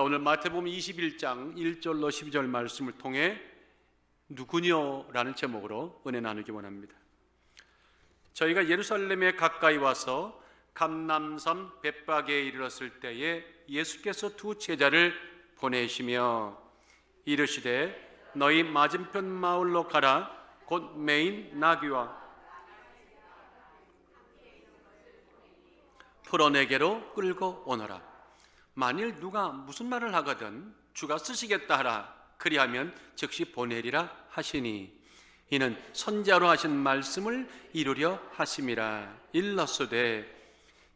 오늘 마태복음 21장 1절로 12절 말씀을 통해 누구뇨라는 제목으로 은혜 나누기 원합니다. 저희가 예루살렘에 가까이 와서 감람산 벳박에 이르렀을 때에 예수께서 두 제자를 보내시며 이르시되 너희 맞은편 마을로 가라. 곧 메인 나귀와 풀어내게로 끌고 오너라. 만일 누가 무슨 말을 하거든 주가 쓰시겠다 하라. 그리하면 즉시 보내리라 하시니 이는 선지자로 하신 말씀을 이루려 하심이라. 일렀으되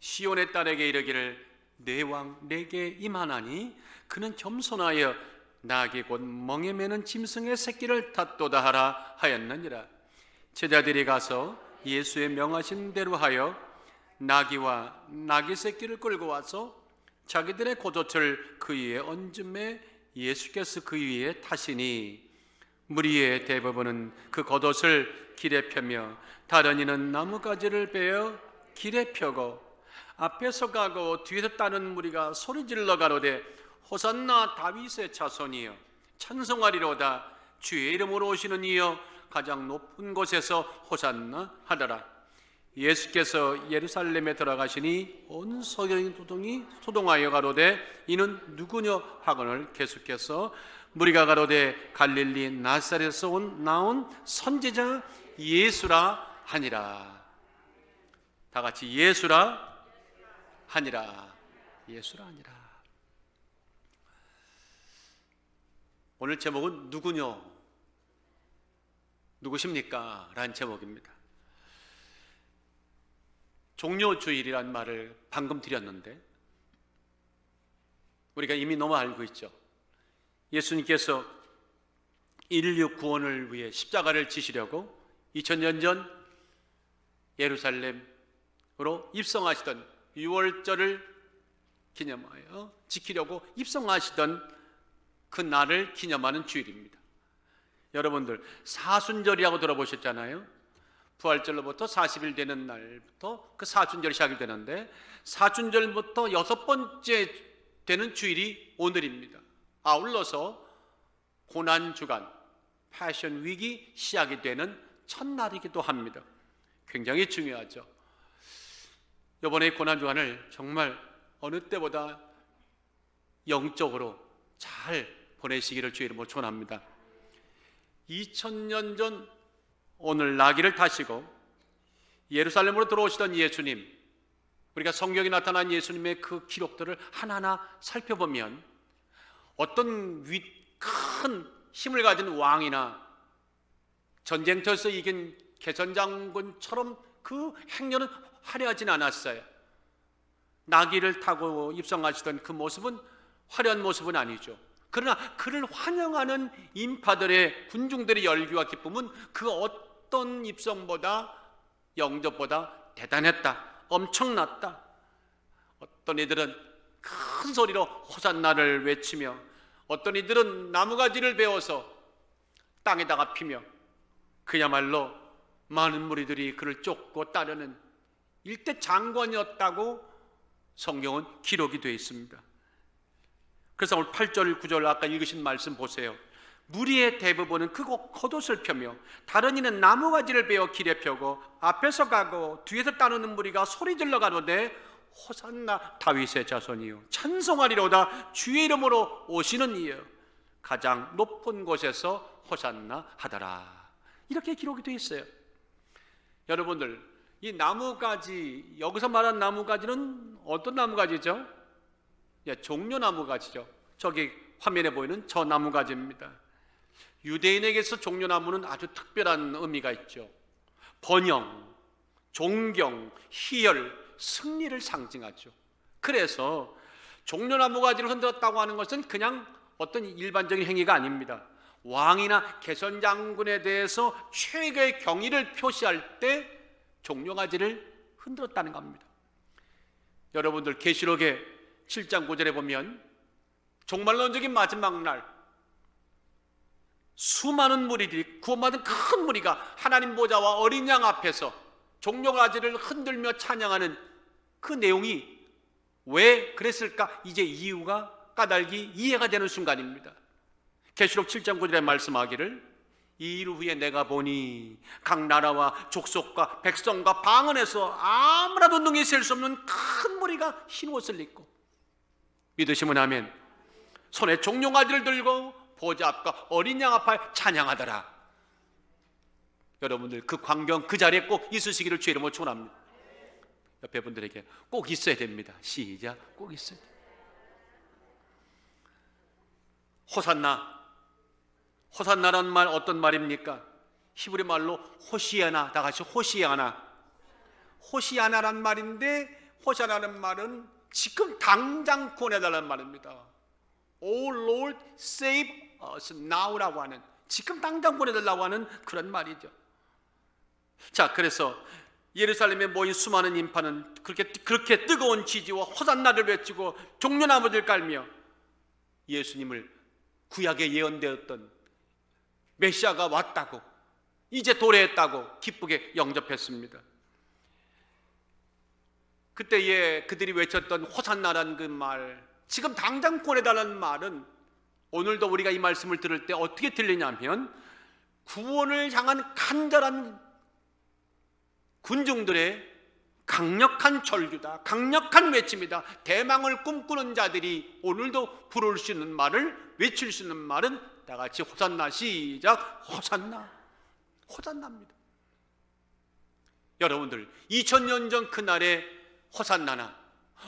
시온의 딸에게 이르기를 내 왕 내게 임하나니 그는 겸손하여 나귀 곧 멍에 매는 짐승의 새끼를 탔도다 하라 하였느니라. 제자들이 가서 예수의 명하신 대로 하여 나귀와 나귀 새끼를 끌고 와서 자기들의 겉옷을 그 위에 얹음에 예수께서 그 위에 타시니 무리의 대부분은 그 겉옷을 길에 펴며 다른 이는 나뭇가지를 베어 길에 펴고 앞에서 가고 뒤에서 따르는 무리가 소리질러 가로되 호산나 다윗의 자손이여 찬송하리로다. 주의 이름으로 오시는 이여 가장 높은 곳에서 호산나 하더라. 예수께서 예루살렘에 들어가시니 온 서경이 소동하여 가로되 이는 누구냐 하거늘 계속해서 무리가 가로되 갈릴리 나사렛에서 나온 선지자 예수라 하니라. 다 같이 예수라 하니라. 예수라 하니라. 오늘 제목은 누구냐 누구십니까? 라는 제목입니다. 종료주일이란 말을 방금 드렸는데 우리가 이미 너무 알고 있죠. 예수님께서 인류 구원을 위해 십자가를 지시려고 2000년 전 예루살렘으로 입성하시던 6월절을 기념하여 지키려고 입성하시던 그 날을 기념하는 주일입니다. 여러분들 사순절이라고 들어보셨잖아요. 부활절로부터 40일 되는 날부터 그 사순절이 시작이 되는데 사순절부터 6번째 되는 주일이 오늘입니다. 아울러서 고난주간 패션 위기 시작이 되는 첫날이기도 합니다. 굉장히 중요하죠. 이번에 고난주간을 정말 어느 때보다 영적으로 잘 보내시기를 주의 이름으로 축원합니다. 2000년 전 오늘 나귀를 타시고 예루살렘으로 들어오시던 예수님, 우리가 성경에 나타난 예수님의 그 기록들을 하나하나 살펴보면 어떤 큰 힘을 가진 왕이나 전쟁터에서 이긴 개선장군처럼 그 행렬은 화려하진 않았어요. 나귀를 타고 입성하시던 그 모습은 화려한 모습은 아니죠. 그러나 그를 환영하는 인파들의 군중들의 열기와 기쁨은 그 어떤 입성보다 영접보다 대단했다, 엄청났다. 어떤 이들은 큰 소리로 호산나를 외치며 어떤 이들은 나무가지를 베어서 땅에다가 피며 그야말로 많은 무리들이 그를 쫓고 따르는 일대 장관이었다고 성경은 기록이 되어 있습니다. 그래서 오늘 8절 9절 아까 읽으신 말씀 보세요. 무리의 대부분은 그 겉옷을 펴며 다른 이는 나무가지를 베어 길에 펴고 앞에서 가고 뒤에서 따르는 무리가 소리질러 가로되 호산나 다윗의 자손이요 찬송하리로다. 주의 이름으로 오시는 이여 가장 높은 곳에서 호산나 하더라. 이렇게 기록이 되어 있어요. 여러분들, 이 나무가지, 여기서 말한 나무가지는 어떤 나무가지죠? 종려나무가지죠. 저기 화면에 보이는 저 나무가지입니다. 유대인에게서 종려나무는 아주 특별한 의미가 있죠. 번영, 존경, 희열, 승리를 상징하죠. 그래서 종려나무가지를 흔들었다고 하는 것은 그냥 어떤 일반적인 행위가 아닙니다. 왕이나 개선장군에 대해서 최고의 경의를 표시할 때 종려가지를 흔들었다는 겁니다. 여러분들 계시록의 7장 9절에 보면 종말론적인 마지막 날 수많은 무리들이 구원받은 큰 무리가 하나님 보좌와 어린 양 앞에서 종려가지를 흔들며 찬양하는 그 내용이 왜 그랬을까? 이제 이유가 까닭이 이해가 되는 순간입니다. 계시록 7장 9절에 말씀하기를 이 일 후에 내가 보니 각 나라와 족속과 백성과 방언에서 아무나도 능히 셀 수 없는 큰 무리가 흰 옷을 입고, 믿으시면 아멘, 손에 종려가지를 들고 보좌 앞과 어린 양 앞에 찬양하더라. 여러분들 그 광경 그 자리에 꼭 있으시기를 주의 이름으로 축원합니다. 옆에 분들에게 꼭 있어야 됩니다. 시작. 꼭 있어야 돼요. 호산나. 호산나라는 말 어떤 말입니까? 히브리 말로 호시아나. 다 같이 호시아나. 호시아나란 말인데, 호시아나라는 말은 지금 당장 구원해달라는 말입니다. Oh Lord, save us now라고 하는, 지금 당장 구원해달라고 하는 그런 말이죠. 자, 그래서 예루살렘에 모인 수많은 인파는 그렇게 뜨거운 지지와 호산나를 외치고 종려나무들 깔며 예수님을, 구약에 예언되었던 메시아가 왔다고, 이제 도래했다고 기쁘게 영접했습니다. 그때에 그들이 외쳤던 호산나라는 그 말, 지금 당장 구원해달라는 말은 오늘도 우리가 이 말씀을 들을 때 어떻게 들리냐면, 구원을 향한 간절한 군중들의 강력한 절규다, 강력한 외침이다. 대망을 꿈꾸는 자들이 오늘도 부를 수 있는 말을, 외칠 수 있는 말은 다 같이 호산나. 시작. 호산나. 호산나입니다. 여러분들 2000년 전 그날의 호산나나,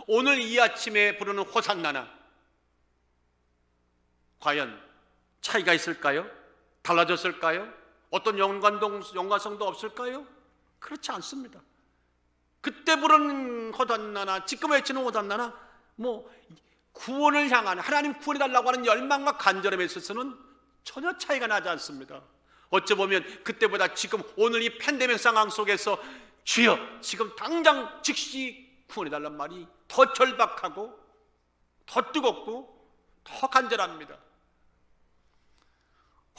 오늘 이 아침에 부르는 호산나나, 과연 차이가 있을까요? 달라졌을까요? 어떤 연관성도 없을까요? 그렇지 않습니다. 그때 부르는 호산나나, 지금 외치는 호산나나, 구원을 향한, 하나님 구원해달라고 하는 열망과 간절함에 있어서는 전혀 차이가 나지 않습니다. 어찌 보면 그때보다 지금 오늘 이 팬데믹 상황 속에서 주여 지금 당장 즉시 구원해달라는 말이 더 절박하고 더 뜨겁고 더 간절합니다.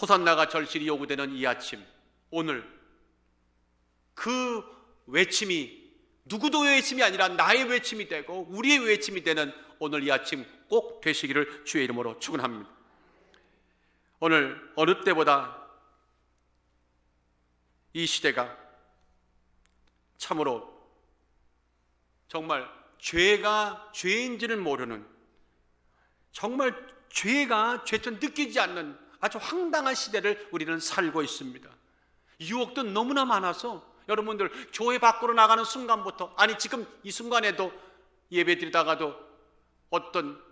호산나가 절실히 요구되는 이 아침, 오늘 그 외침이 누구도의 외침이 아니라 나의 외침이 되고 우리의 외침이 되는 오늘 이 아침 꼭 되시기를 주의 이름으로 축원합니다. 오늘 어느 때보다 이 시대가 참으로 정말 죄가 죄인지를 모르는, 정말 죄가 죄처럼 느끼지 않는 아주 황당한 시대를 우리는 살고 있습니다. 유혹도 너무나 많아서 여러분들 교회 밖으로 나가는 순간부터, 아니 지금 이 순간에도 예배 드리다가도 어떤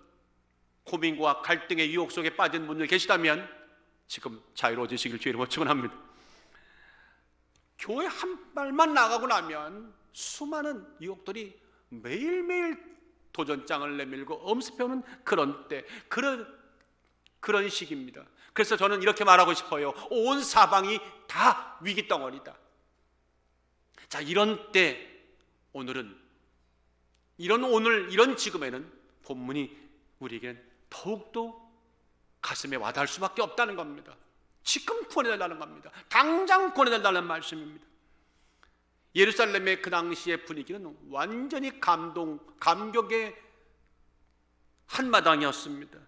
고민과 갈등의 유혹 속에 빠진 분들 계시다면 지금 자유로워지시길 주의 이름으로 축원합니다. 교회 한 발만 나가고 나면 수많은 유혹들이 매일매일 도전장을 내밀고 엄습해오는 그런 때, 그런 시기입니다. 그래서 저는 이렇게 말하고 싶어요. 온 사방이 다 위기덩어리다. 자, 이런 때 오늘 이런 지금에는 본문이 우리에겐 더욱더 가슴에 와닿을 수밖에 없다는 겁니다. 지금 구원해달라는 겁니다. 당장 구원해달라는 말씀입니다. 예루살렘의 그 당시의 분위기는 완전히 감격의 한마당이었습니다.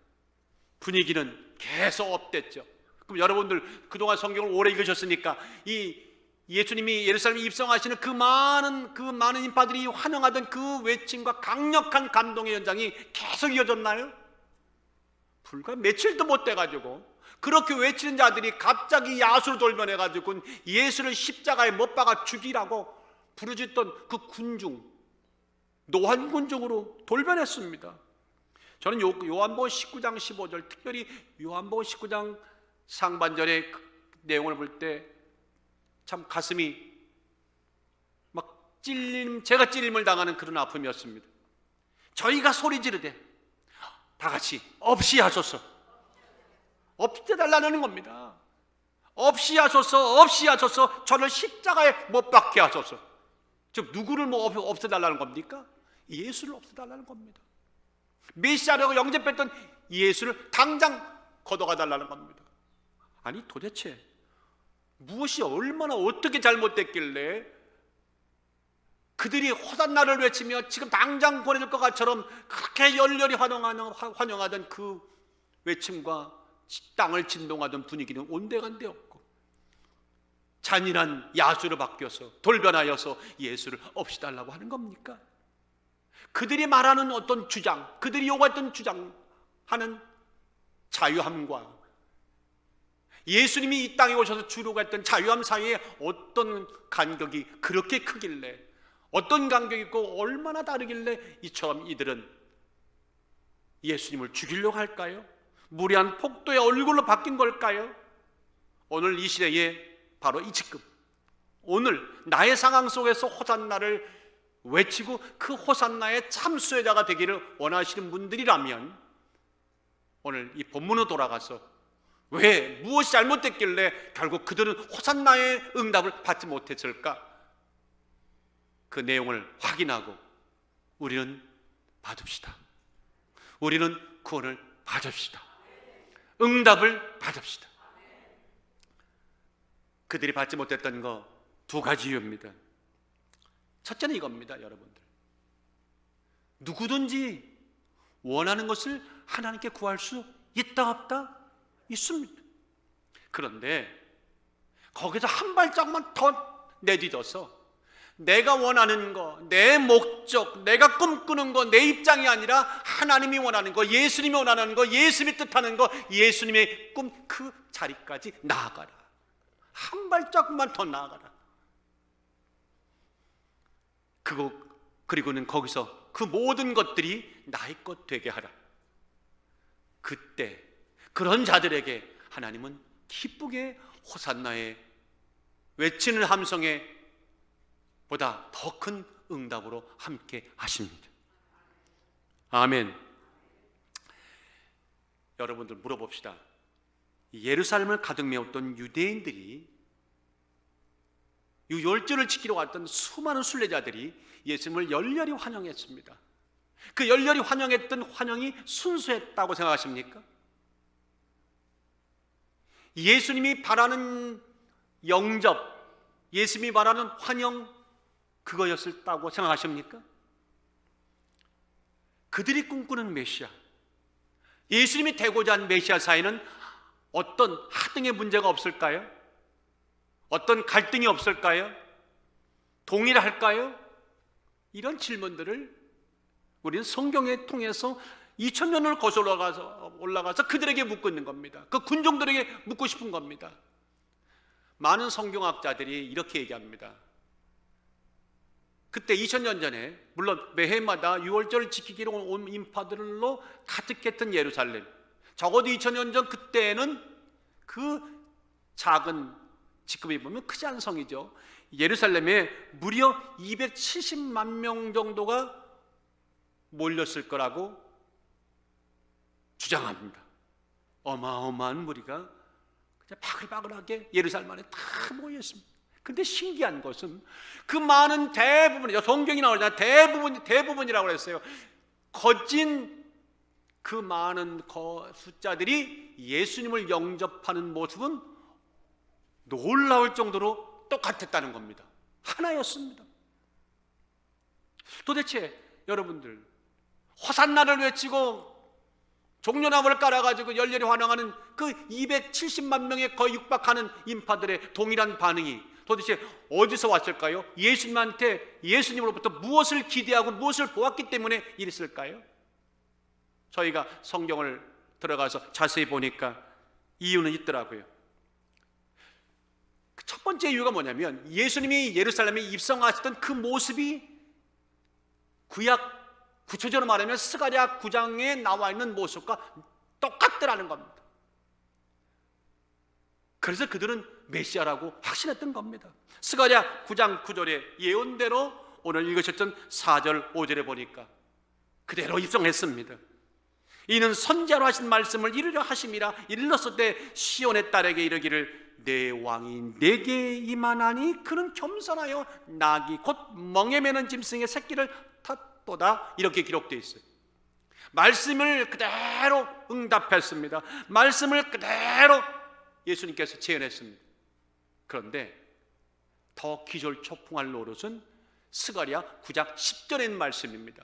분위기는 계속 업됐죠. 그럼 여러분들 그동안 성경을 오래 읽으셨으니까 이 예수님이 예루살렘에 입성하시는 그 많은 인파들이 환영하던 그 외침과 강력한 감동의 연장이 계속 이어졌나요? 불과 며칠도 못 돼가지고 그렇게 외치는 자들이 갑자기 야수로 돌변해가지고 예수를 십자가에 못 박아 죽이라고 부르짖던 그 군중, 노한 군중으로 돌변했습니다. 저는 요한복음 19장 15절, 특별히 요한복음 19장 상반절의 그 내용을 볼 때 참 가슴이 막 제가 찔림을 당하는 그런 아픔이었습니다. 저희가 소리 지르되 다 같이 없이 하소서, 없애달라는 겁니다. 없이 하소서, 저를 십자가에 못 박게 하소서. 즉 누구를 없애달라는 겁니까? 예수를 없애달라는 겁니다. 메시아라고 영접했던 예수를 당장 걷어가달라는 겁니다. 아니 도대체 무엇이 얼마나 어떻게 잘못됐길래 그들이 호산나를 외치며 지금 당장 보내줄 것 같처럼 그렇게 열렬히 환영하던 그 외침과 땅을 진동하던 분위기는 온데간데 없고 잔인한 야수로 바뀌어서 돌변하여서 예수를 없애달라고 하는 겁니까? 그들이 말하는 어떤 주장, 그들이 요구했던 주장하는 자유함과 예수님이 이 땅에 오셔서 주려고 했던 자유함 사이에 어떤 간격이 그렇게 크길래, 어떤 간격이 있고 얼마나 다르길래 이처럼 이들은 예수님을 죽이려고 할까요? 무리한 폭도의 얼굴로 바뀐 걸까요? 오늘 이 시대에 바로 이 지금 오늘 나의 상황 속에서 호산나를 외치고 그 호산나의 참수혜자가 되기를 원하시는 분들이라면 오늘 이 본문으로 돌아가서 왜 무엇이 잘못됐길래 결국 그들은 호산나의 응답을 받지 못했을까? 그 내용을 확인하고 우리는 받읍시다. 우리는 구원을 받읍시다. 응답을 받읍시다. 그들이 받지 못했던 거 두 가지 이유입니다. 첫째는 이겁니다, 여러분들. 누구든지 원하는 것을 하나님께 구할 수 있다 없다? 있습니다. 그런데 거기서 한 발짝만 더 내딛어서 내가 원하는 거, 내 목적, 내가 꿈꾸는 거, 내 입장이 아니라 하나님이 원하는 거, 예수님이 원하는 거, 예수님이 뜻하는 거, 예수님의 꿈 그 자리까지 나아가라. 한 발짝만 더 나아가라. 그리고는 거기서 그 모든 것들이 나의 것 되게 하라. 그때 그런 자들에게 하나님은 기쁘게 호산나의 외치는 함성에 보다 더 큰 응답으로 함께 하십니다. 아멘. 여러분들 물어봅시다. 예루살렘을 가득 메웠던 유대인들이 유월절을 지키러 왔던 수많은 순례자들이 예수님을 열렬히 환영했습니다. 그 열렬히 환영했던 환영이 순수했다고 생각하십니까? 예수님이 바라는 영접, 예수님이 바라는 환영 그거였다고 생각하십니까? 그들이 꿈꾸는 메시아, 예수님이 되고자 한 메시아 사이는 어떤 하등의 문제가 없을까요? 어떤 갈등이 없을까요? 동일할까요? 이런 질문들을 우리는 성경에 통해서 2000년을 거슬러 올라가서 그들에게 묻고 있는 겁니다. 그 군종들에게 묻고 싶은 겁니다. 많은 성경학자들이 이렇게 얘기합니다. 그때 2000년 전에 물론 매해마다 유월절을 지키기로 온 인파들로 가득했던 예루살렘, 적어도 2000년 전 그때는 그 작은 지금에 보면 크지 않은 성이죠. 예루살렘에 무려 270만 명 정도가 몰렸을 거라고 주장합니다. 어마어마한 무리가 그냥 바글바글하게 예루살렘 안에 다 모였습니다. 근데 신기한 것은 그 많은 대부분, 성경이 나오잖아요. 대부분이라고 했어요. 거진 그 많은 숫자들이 예수님을 영접하는 모습은 놀라울 정도로 똑같았다는 겁니다. 하나였습니다. 도대체 여러분들 호산나를 외치고 종려나무를 깔아가지고 열렬히 환영하는 그 270만 명에 거의 육박하는 인파들의 동일한 반응이 도대체 어디서 왔을까요? 예수님한테, 예수님으로부터 무엇을 기대하고 무엇을 보았기 때문에 이랬을까요? 저희가 성경을 들어가서 자세히 보니까 이유는 있더라고요. 첫 번째 이유가 뭐냐면 예수님이 예루살렘에 입성하셨던 그 모습이 구체적으로 말하면 스가랴 9장에 나와 있는 모습과 똑같더라는 겁니다. 그래서 그들은 메시아라고 확신했던 겁니다. 스가랴 9장 9절의 예언대로 오늘 읽으셨던 4절 5절에 보니까 그대로 입성했습니다. 이는 선지자로 하신 말씀을 이루려 하심이라. 이르렀을 때 시온의 딸에게 이르기를 내 왕이 내게 임하나니 그는 겸손하여 나귀 곧 멍에 매는 짐승의 새끼를 탔도다. 이렇게 기록되어 있어요. 말씀을 그대로 응답했습니다. 말씀을 그대로 예수님께서 재현했습니다. 그런데 더 기절초풍할 노릇은 스가랴 9장 10절에 있는 말씀입니다.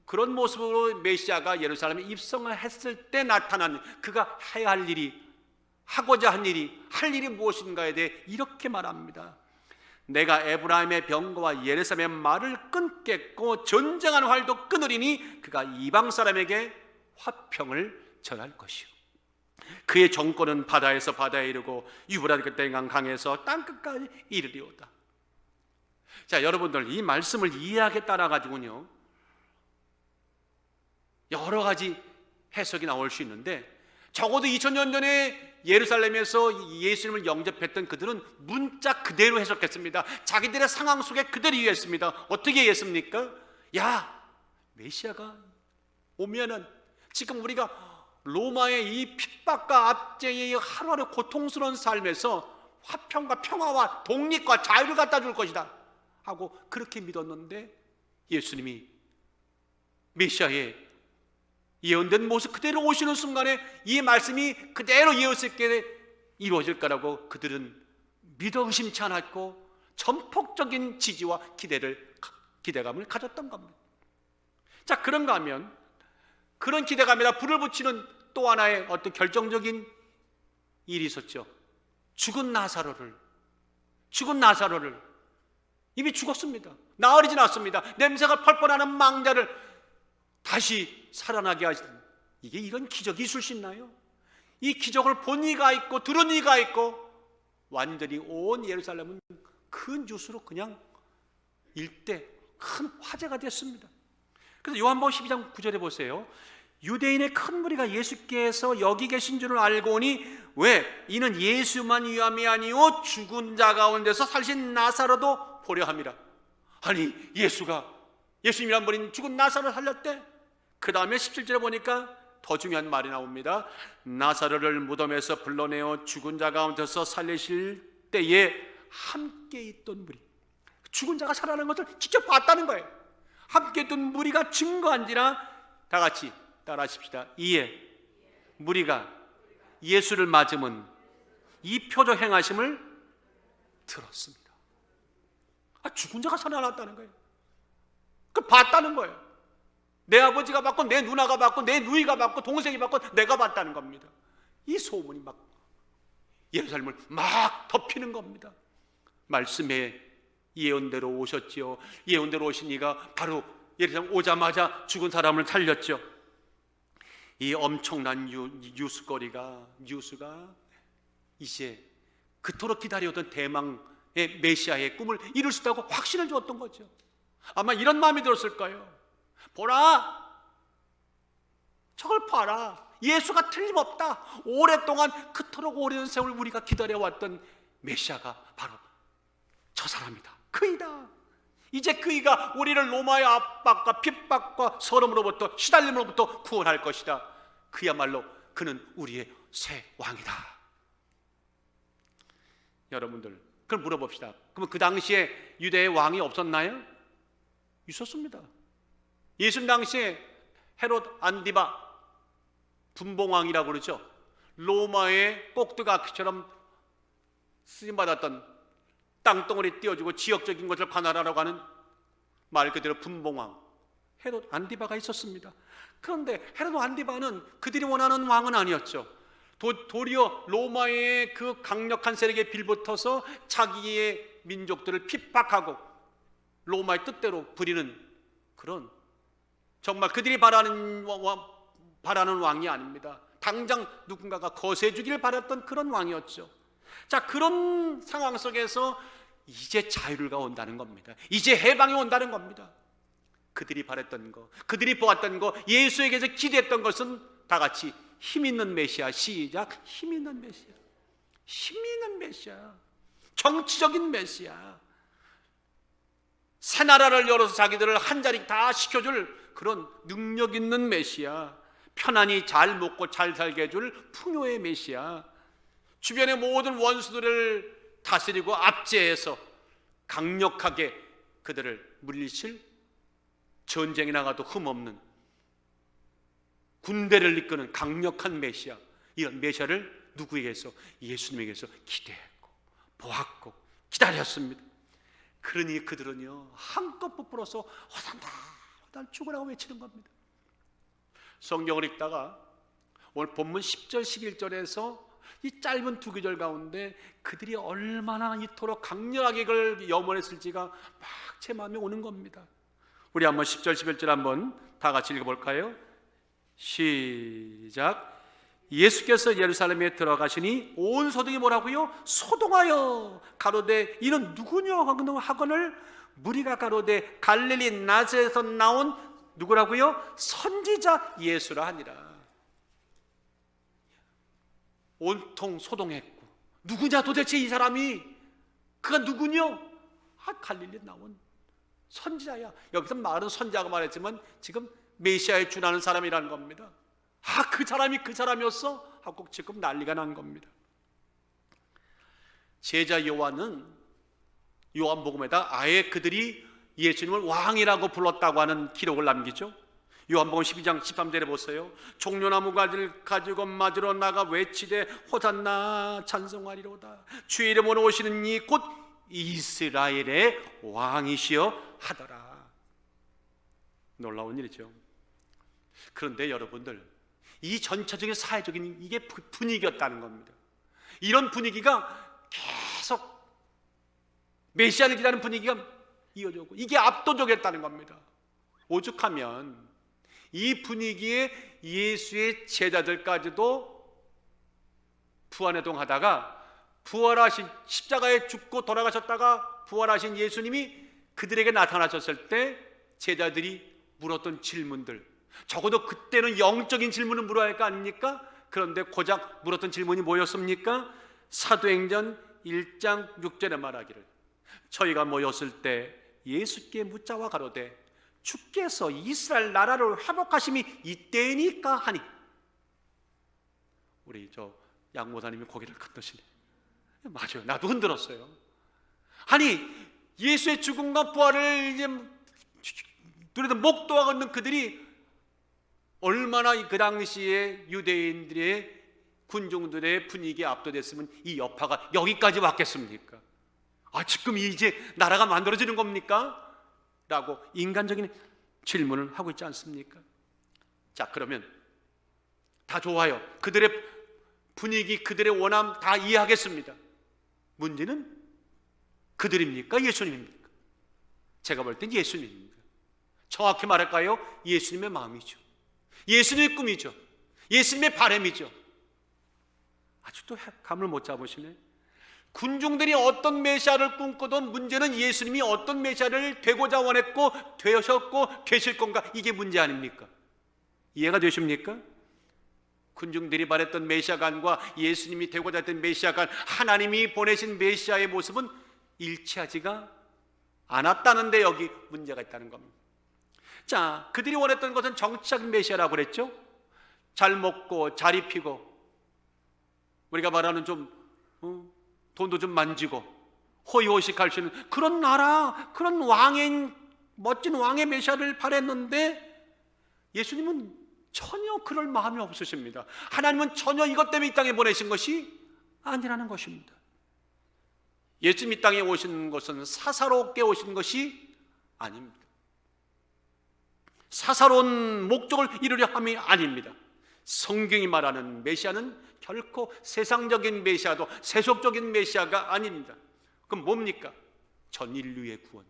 그런 모습으로 메시아가 예루살렘에 입성을 했을 때 나타난 그가 해야 할 일이, 하고자 한 일이, 할 일이 무엇인가에 대해 이렇게 말합니다. 내가 에브라임의 병거와 예루살렘의 말을 끊겠고 전쟁하는 활도 끊으리니 그가 이방 사람에게 화평을 전할 것이요, 그의 정권은 바다에서 바다에 이르고 유브라데 강 강에서 땅끝까지 이르리오다. 자, 여러분들, 이 말씀을 이해하게 따라 가지고요 여러 가지 해석이 나올 수 있는데, 적어도 2000년 전에 예루살렘에서 예수님을 영접했던 그들은 문자 그대로 해석했습니다. 자기들의 상황 속에 그대로 이해했습니다. 어떻게 이해했습니까? 야, 메시아가 오면은 지금 우리가 로마의 이 핍박과 압제의 하루하루 고통스러운 삶에서 화평과 평화와 독립과 자유를 갖다 줄 것이다 하고 그렇게 믿었는데, 예수님이 메시아의 예언된 모습 그대로 오시는 순간에 이 말씀이 그대로 예언했게 이루어질 거라고 그들은 믿어 의심치 않았고 전폭적인 지지와 기대감을 가졌던 겁니다. 자, 그런가 하면 그런 기대감에다 불을 붙이는 또 하나의 어떤 결정적인 일이 있었죠. 죽은 나사로를 이미 죽었습니다. 나으리진 않습니다. 냄새가 펄펄 나는 망자를 다시 살아나게 하시는, 이게 이런 기적이 있을 수 있나요? 이 기적을 본 이가 있고 들은 이가 있고 완전히 온 예루살렘은 큰 뉴스로 그냥 일대 큰 화제가 됐습니다. 그래서 요한복음 12장 9절에 보세요. 유대인의 큰 무리가 예수께서 여기 계신 줄을 알고 오니 왜? 이는 예수만 위함이 아니오 죽은 자 가운데서 살신 나사로도 보려 함이라. 아니, 예수님이란 분이 죽은 나사로를 살렸대. 그 다음에 17절에 보니까 더 중요한 말이 나옵니다. 나사로를 무덤에서 불러내어 죽은 자 가운데서 살리실 때에 함께 있던 무리, 죽은 자가 살아나는 것을 직접 봤다는 거예요. 함께 있던 무리가 증거한지라. 다 같이 따라하십시다. 이에 무리가 예수를 맞으면 이 표적 행하심을 들었습니다. 죽은 자가 살아났다는 거예요. 그 봤다는 거예요. 내 아버지가 봤고 내 누나가 봤고 내 누이가 봤고 동생이 봤고 내가 봤다는 겁니다. 이 소문이 막 예루살렘을 막 덮이는 겁니다. 말씀에 예언대로 오셨지요. 예언대로 오신 이가 바로 예루살렘 오자마자 죽은 사람을 살렸죠. 이 엄청난 뉴스가 이제 그토록 기다려오던 대망의 메시아의 꿈을 이룰 수 있다고 확신을 주었던 거죠. 아마 이런 마음이 들었을 거예요. 보라, 저걸 봐라. 예수가 틀림없다. 오랫동안 그토록 오랜 세월 우리가 기다려왔던 메시아가 바로 저 사람이다. 그이다. 이제 그이가 우리를 로마의 압박과 핍박과 서름으로부터 시달림으로부터 구원할 것이다. 그야말로 그는 우리의 새 왕이다. 여러분들, 그럼 물어봅시다. 그러면 그 당시에 유대의 왕이 없었나요? 있었습니다. 예수님 당시에 헤롯 안디바 분봉왕이라고 그러죠. 로마의 꼭두가키처럼 쓰임받았던 땅덩어리 띄워주고 지역적인 것을 관할하라고 하는 말 그대로 분봉왕 헤롯 안디바가 있었습니다. 그런데 헤롯 안디바는 그들이 원하는 왕은 아니었죠. 도리어 로마의 그 강력한 세력에 빌붙어서 자기의 민족들을 핍박하고 로마의 뜻대로 부리는 그런, 정말 그들이 바라는 왕이 아닙니다. 당장 누군가가 거세주기를 바랐던 그런 왕이었죠. 자, 그런 상황 속에서 이제 자유가 온다는 겁니다. 이제 해방이 온다는 겁니다. 그들이 바랬던 거, 그들이 보았던 거, 예수에게서 기대했던 것은 다 같이 힘있는 메시아. 시작. 힘있는 메시아. 힘있는 메시아. 정치적인 메시아. 새 나라를 열어서 자기들을 한 자리 다 시켜줄 그런 능력 있는 메시아. 편안히 잘 먹고 잘 살게 해줄 풍요의 메시아. 주변의 모든 원수들을 다스리고 압제해서 강력하게 그들을 물리칠, 전쟁에 나가도 흠없는 군대를 이끄는 강력한 메시아. 이런 메시아를 누구에게서? 예수님에게서 기대했고 보았고 기다렸습니다. 그러니 그들은요 한껏 부풀어서 호산나 호산 죽으라고 외치는 겁니다. 성경을 읽다가 오늘 본문 10절 11절에서 이 짧은 두 구절 가운데 그들이 얼마나 이토록 강렬하게 그걸 염원했을지가 막 제 마음에 오는 겁니다. 우리 한번 10절 11절 한번 다 같이 읽어볼까요? 시작. 예수께서 예루살렘에 들어가시니 온 소동이 뭐라고요? 소동하여 가로되 이는 누구냐 하거늘 무리가 가로되 갈릴리 나즈렛에서 나온 누구라고요? 선지자 예수라 하니라. 온통 소동했고 누구냐 도대체 이 사람이? 그가 누구냐? 갈릴리 나온 선지자야. 여기서 말은 선지자가 말했지만 지금 메시아에 준하는 사람이라는 겁니다. 그 사람이 그 사람이었어? 하고 지금 난리가 난 겁니다. 제자 요한은 요한복음에다 아예 그들이 예수님을 왕이라고 불렀다고 하는 기록을 남기죠. 요한복음 12장 13절에 보세요. 종려나무 가지를 가지고 맞으러 나가 외치되 호산나 찬송하리로다. 주의 이름으로 오시는 이 곧 이스라엘의 왕이시여 하더라. 놀라운 일이죠. 그런데 여러분들, 이 전체적인 사회적인 이게 분위기였다는 겁니다. 이런 분위기가 계속 메시아를 기다리는 분위기가 이어지고 이게 압도적이었다는 겁니다. 오죽하면 이 분위기에 예수의 제자들까지도 부안해동하다가 부활하신 십자가에 죽고 돌아가셨다가 부활하신 예수님이 그들에게 나타나셨을 때 제자들이 물었던 질문들, 적어도 그때는 영적인 질문을 물어야 할 거 아닙니까? 그런데 고작 물었던 질문이 뭐였습니까? 사도행전 1장 6절에 말하기를 저희가 모였을 때 예수께 묻자와 가로되 주께서 이스라엘 나라를 회복하심이 이때니까 하니. 우리 양 목사님이 고개를 끄덕이시네. 맞아요. 나도 흔들었어요. 아니 예수의 죽음과 부활을 이제 누리던 목도하고 있는 그들이 얼마나 그 당시에 유대인들의 군중들의 분위기에 압도됐으면 이 여파가 여기까지 왔겠습니까? 지금 이제 나라가 만들어지는 겁니까? 라고 인간적인 질문을 하고 있지 않습니까? 자, 그러면 다 좋아요. 그들의 분위기, 그들의 원함 다 이해하겠습니다. 문제는 그들입니까? 예수님입니까? 제가 볼 땐 예수님입니다. 정확히 말할까요? 예수님의 마음이죠. 예수님의 꿈이죠. 예수님의 바람이죠. 아직도 감을 못 잡으시네. 군중들이 어떤 메시아를 꿈꾸던 문제는 예수님이 어떤 메시아를 되고자 원했고 되셨고 되실 건가, 이게 문제 아닙니까? 이해가 되십니까? 군중들이 바랬던 메시아관과 예수님이 되고자 했던 메시아관, 하나님이 보내신 메시아의 모습은 일치하지가 않았다는데 여기 문제가 있다는 겁니다. 자, 그들이 원했던 것은 정치적인 메시아라고 그랬죠. 잘 먹고 잘 입히고 우리가 말하는 좀 돈도 좀 만지고 호의호식할 수 있는 그런 나라, 그런 왕의 멋진 왕의 메시아를 바랬는데 예수님은 전혀 그럴 마음이 없으십니다. 하나님은 전혀 이것 때문에 이 땅에 보내신 것이 아니라는 것입니다. 예수님 이 땅에 오신 것은 사사롭게 오신 것이 아닙니다. 사사로운 목적을 이루려 함이 아닙니다. 성경이 말하는 메시아는 결코 세상적인 메시아도 세속적인 메시아가 아닙니다. 그럼 뭡니까? 전 인류의 구원.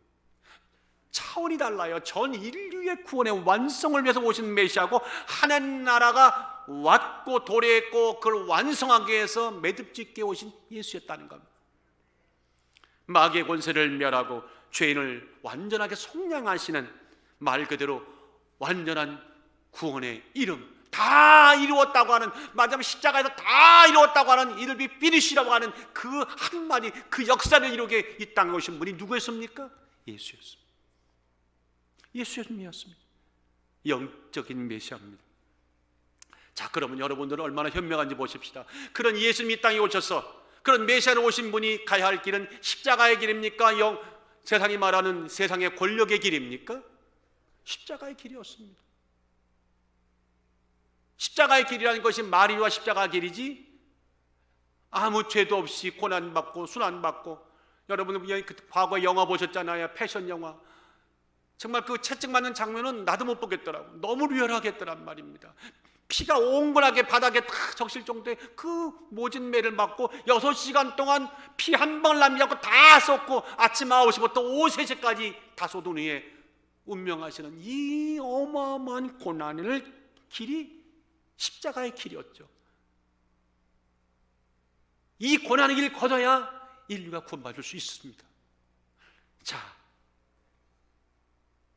차원이 달라요. 전 인류의 구원의 완성을 위해서 오신 메시아고, 하나님 나라가 왔고 도래했고 그걸 완성하기 위해서 매듭짓게 오신 예수였다는 겁니다. 마귀의 권세를 멸하고 죄인을 완전하게 속량하시는, 말 그대로 완전한 구원의 이름, 다 이루었다고 하는, 마지막 십자가에서 다 이루었다고 하는 이들비 피니시라고 하는 그 한마디, 그 역사를 이루게 이 땅에 오신 분이 누구였습니까? 예수였습니다. 예수님이었습니다. 영적인 메시아입니다. 자, 그러면 여러분들은 얼마나 현명한지 보십시다. 그런 예수님이 이 땅에 오셔서 그런 메시아로 오신 분이 가야 할 길은 십자가의 길입니까? 세상이 말하는 세상의 권력의 길입니까? 십자가의 길이었습니다. 십자가의 길이라는 것이 마리와 십자가 길이지, 아무 죄도 없이 고난받고 순환받고 여러분 과거 영화 보셨잖아요. 패션 영화. 정말 그 채찍 맞는 장면은 나도 못 보겠더라고. 너무 리얼하겠더란 말입니다. 피가 옹골하게 바닥에 다 적실 정도의 그 모진 매를 맞고 6시간 동안 피 한 방울 남지 않고 다 쏟고 아침 9시부터 오후 3시까지 다 쏟은 후에 운명하시는 이 어마어마한 고난의 길이 십자가의 길이었죠. 이 고난의 길을 걷어야 인류가 구원받을 수 있습니다. 자,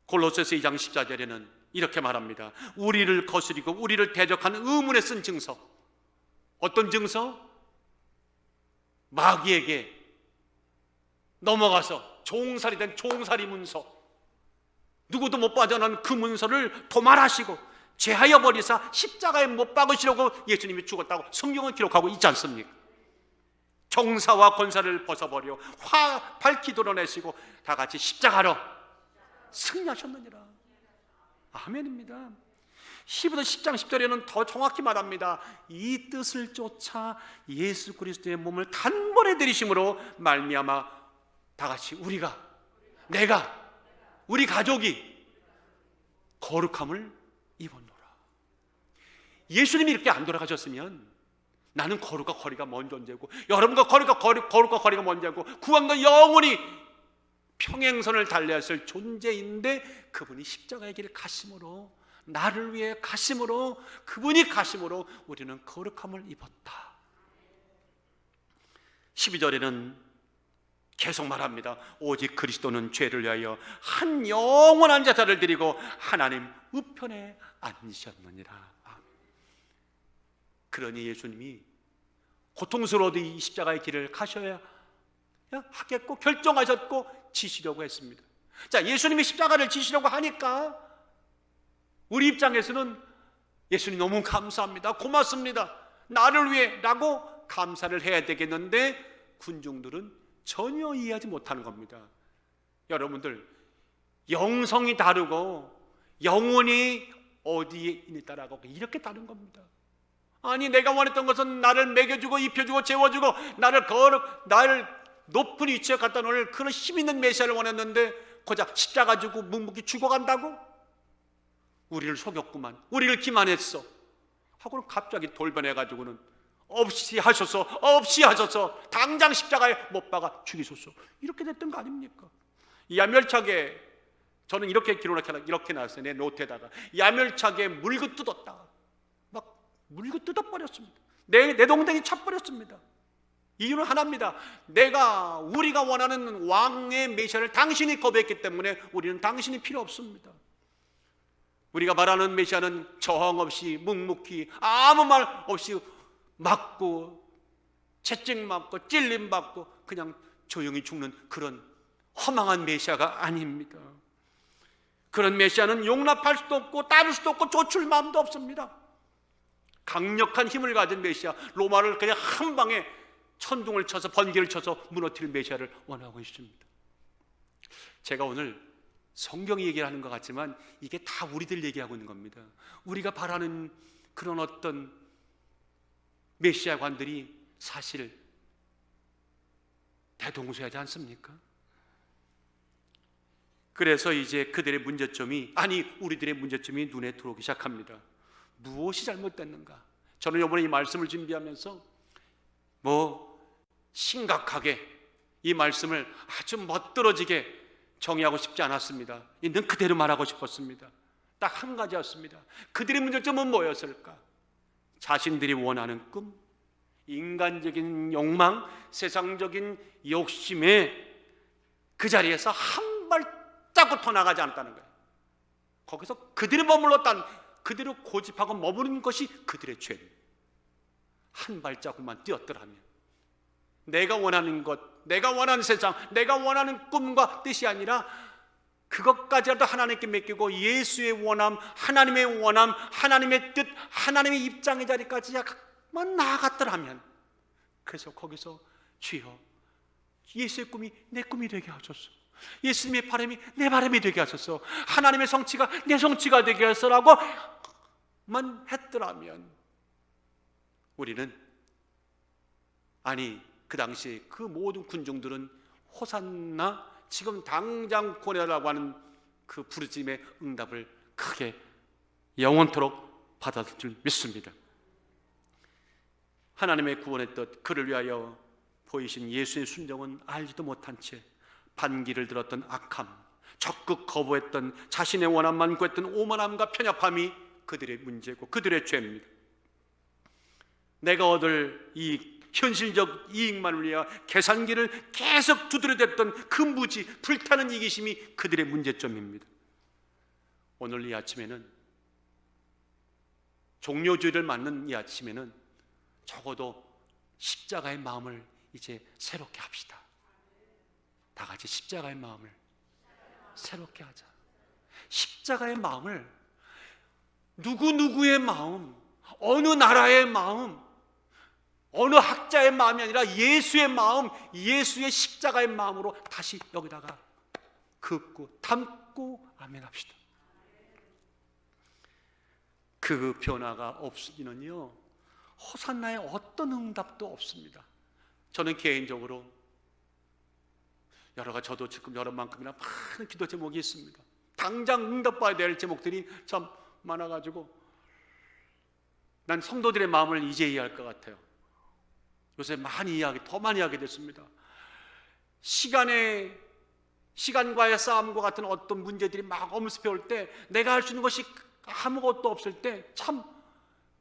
골로새서 2장 14절에는 이렇게 말합니다. 우리를 거스리고 우리를 대적한 의문에 쓴 증서. 어떤 증서? 마귀에게 넘어가서 종살이 된 종살이 문서, 누구도 못 빠져나온 그 문서를 도말하시고 제하여 버리사 십자가에 못 박으시려고 예수님이 죽었다고 성경은 기록하고 있지 않습니까? 정사와 권사를 벗어버려 밝히 드러내시고 다 같이 십자가로 승리하셨느니라. 아멘입니다. 히브리서 10장 10절에는 더 정확히 말합니다. 이 뜻을 쫓아 예수 그리스도의 몸을 단번에 들이심으로 말미암아 다 같이 우리가, 내가, 우리 가족이 거룩함을 입었노라. 예수님이 이렇게 안 돌아가셨으면 나는 거룩과 거리가 먼 존재고, 여러분과 거룩과 거리가 먼 존재고, 구원과 영원히 평행선을 달려야 할 존재인데 그분이 십자가의 길을 가심으로, 나를 위해 가심으로, 그분이 가심으로 우리는 거룩함을 입었다. 12절에는 계속 말합니다. 오직 그리스도는 죄를 위하여 한 영원한 제사를 드리고 하나님 우편에 앉으셨느니라. 그러니 예수님이 고통스러워도 이 십자가의 길을 가셔야 하겠고 결정하셨고 지시려고 했습니다. 자, 예수님이 십자가를 지시려고 하니까 우리 입장에서는 예수님 너무 감사합니다, 고맙습니다, 나를 위해 라고 감사를 해야 되겠는데 군중들은 전혀 이해하지 못하는 겁니다. 여러분들, 영성이 다르고 영혼이 어디에 있다라고 이렇게 다른 겁니다. 아니, 내가 원했던 것은 나를 먹여주고 입혀주고 재워주고 나를 높은 위치에 갖다 놓을 그런 힘 있는 메시아를 원했는데 고작 십자가 지고 묵묵히 죽어간다고? 우리를 속였구만, 우리를 기만했어 하고는 갑자기 돌변해가지고는 없이 하셔서 당장 십자가에 못 박아 죽이소서, 이렇게 됐던 거 아닙니까? 야멸차게, 저는 이렇게 이렇게 나왔어요. 내 노트에다가 야멸차게 물고 뜯었다, 막 물고 뜯어버렸습니다. 내 동댕이 쳐버렸습니다. 이유는 하나입니다. 우리가 원하는 왕의 메시아를 당신이 거부했기 때문에 우리는 당신이 필요 없습니다. 우리가 말하는 메시아는 저항 없이 묵묵히 아무 말 없이 맞고 채찍 맞고 찔림 받고 그냥 조용히 죽는 그런 허망한 메시아가 아닙니다. 그런 메시아는 용납할 수도 없고 따를 수도 없고 좇을 마음도 없습니다. 강력한 힘을 가진 메시아, 로마를 그냥 한 방에 천둥을 쳐서 번개를 쳐서 무너뜨릴 메시아를 원하고 있습니다. 제가 오늘 성경이 얘기하는 것 같지만 이게 다 우리들 얘기하고 있는 겁니다. 우리가 바라는 그런 어떤 메시아관들이 사실 대동소이하지 않습니까? 그래서 이제 그들의 문제점이, 우리들의 문제점이 눈에 들어오기 시작합니다. 무엇이 잘못됐는가? 저는 이번에 이 말씀을 준비하면서 심각하게 이 말씀을 아주 멋들어지게 정의하고 싶지 않았습니다. 있는 그대로 말하고 싶었습니다. 딱 한 가지였습니다. 그들의 문제점은 뭐였을까? 자신들이 원하는 꿈, 인간적인 욕망, 세상적인 욕심에 그 자리에서 한 발자국 더 나가지 않았다는 거예요. 거기서 그들이 머물렀다는, 그대로 고집하고 머무르는 것이 그들의 죄입니다. 한 발자국만 뛰었더라면 내가 원하는 것, 내가 원하는 세상, 내가 원하는 꿈과 뜻이 아니라 그것까지라도 하나님께 맡기고 예수의 원함, 하나님의 원함, 하나님의 뜻, 하나님의 입장의 자리까지만 나아갔더라면, 그래서 거기서 주여, 예수의 꿈이 내 꿈이 되게 하소서, 예수님의 바람이 내 바람이 되게 하소서, 하나님의 성취가 내 성취가 되게 하소서라고만 했더라면 우리는, 그 당시에 그 모든 군중들은 호산나 지금 당장 구원해라라고 하는 그 부르짖음의 응답을 크게 영원토록 받았을 줄 믿습니다. 하나님의 구원의 뜻, 그를 위하여 보이신 예수의 순종은 알지도 못한 채 반기를 들었던 악함, 적극 거부했던 자신의 원함만 구했던 오만함과 편협함이 그들의 문제고 그들의 죄입니다. 내가 얻을 이 현실적 이익만을 위하여 계산기를 계속 두드려댔던 그 무지, 불타는 이기심이 그들의 문제점입니다. 오늘 이 아침에는, 종료주의를 맞는 이 아침에는 적어도 십자가의 마음을 이제 새롭게 합시다. 다 같이 십자가의 마음을 새롭게 하자. 십자가의 마음을, 누구누구의 마음, 어느 나라의 마음, 어느 학자의 마음이 아니라 예수의 마음, 예수의 십자가의 마음으로 다시 여기다가 긋고 담고 아멘 합시다. 그 변화가 없으면요, 호산나의 어떤 응답도 없습니다. 저는 개인적으로 저도 지금 여러만큼이나 많은 기도 제목이 있습니다. 당장 응답받아야 될 제목들이 참 많아가지고 난 성도들의 마음을 이제 이해할 것 같아요. 요새 더 많이 하게 됐습니다. 시간과의 싸움과 같은 어떤 문제들이 막 엄습해 올 때, 내가 할 수 있는 것이 아무것도 없을 때 참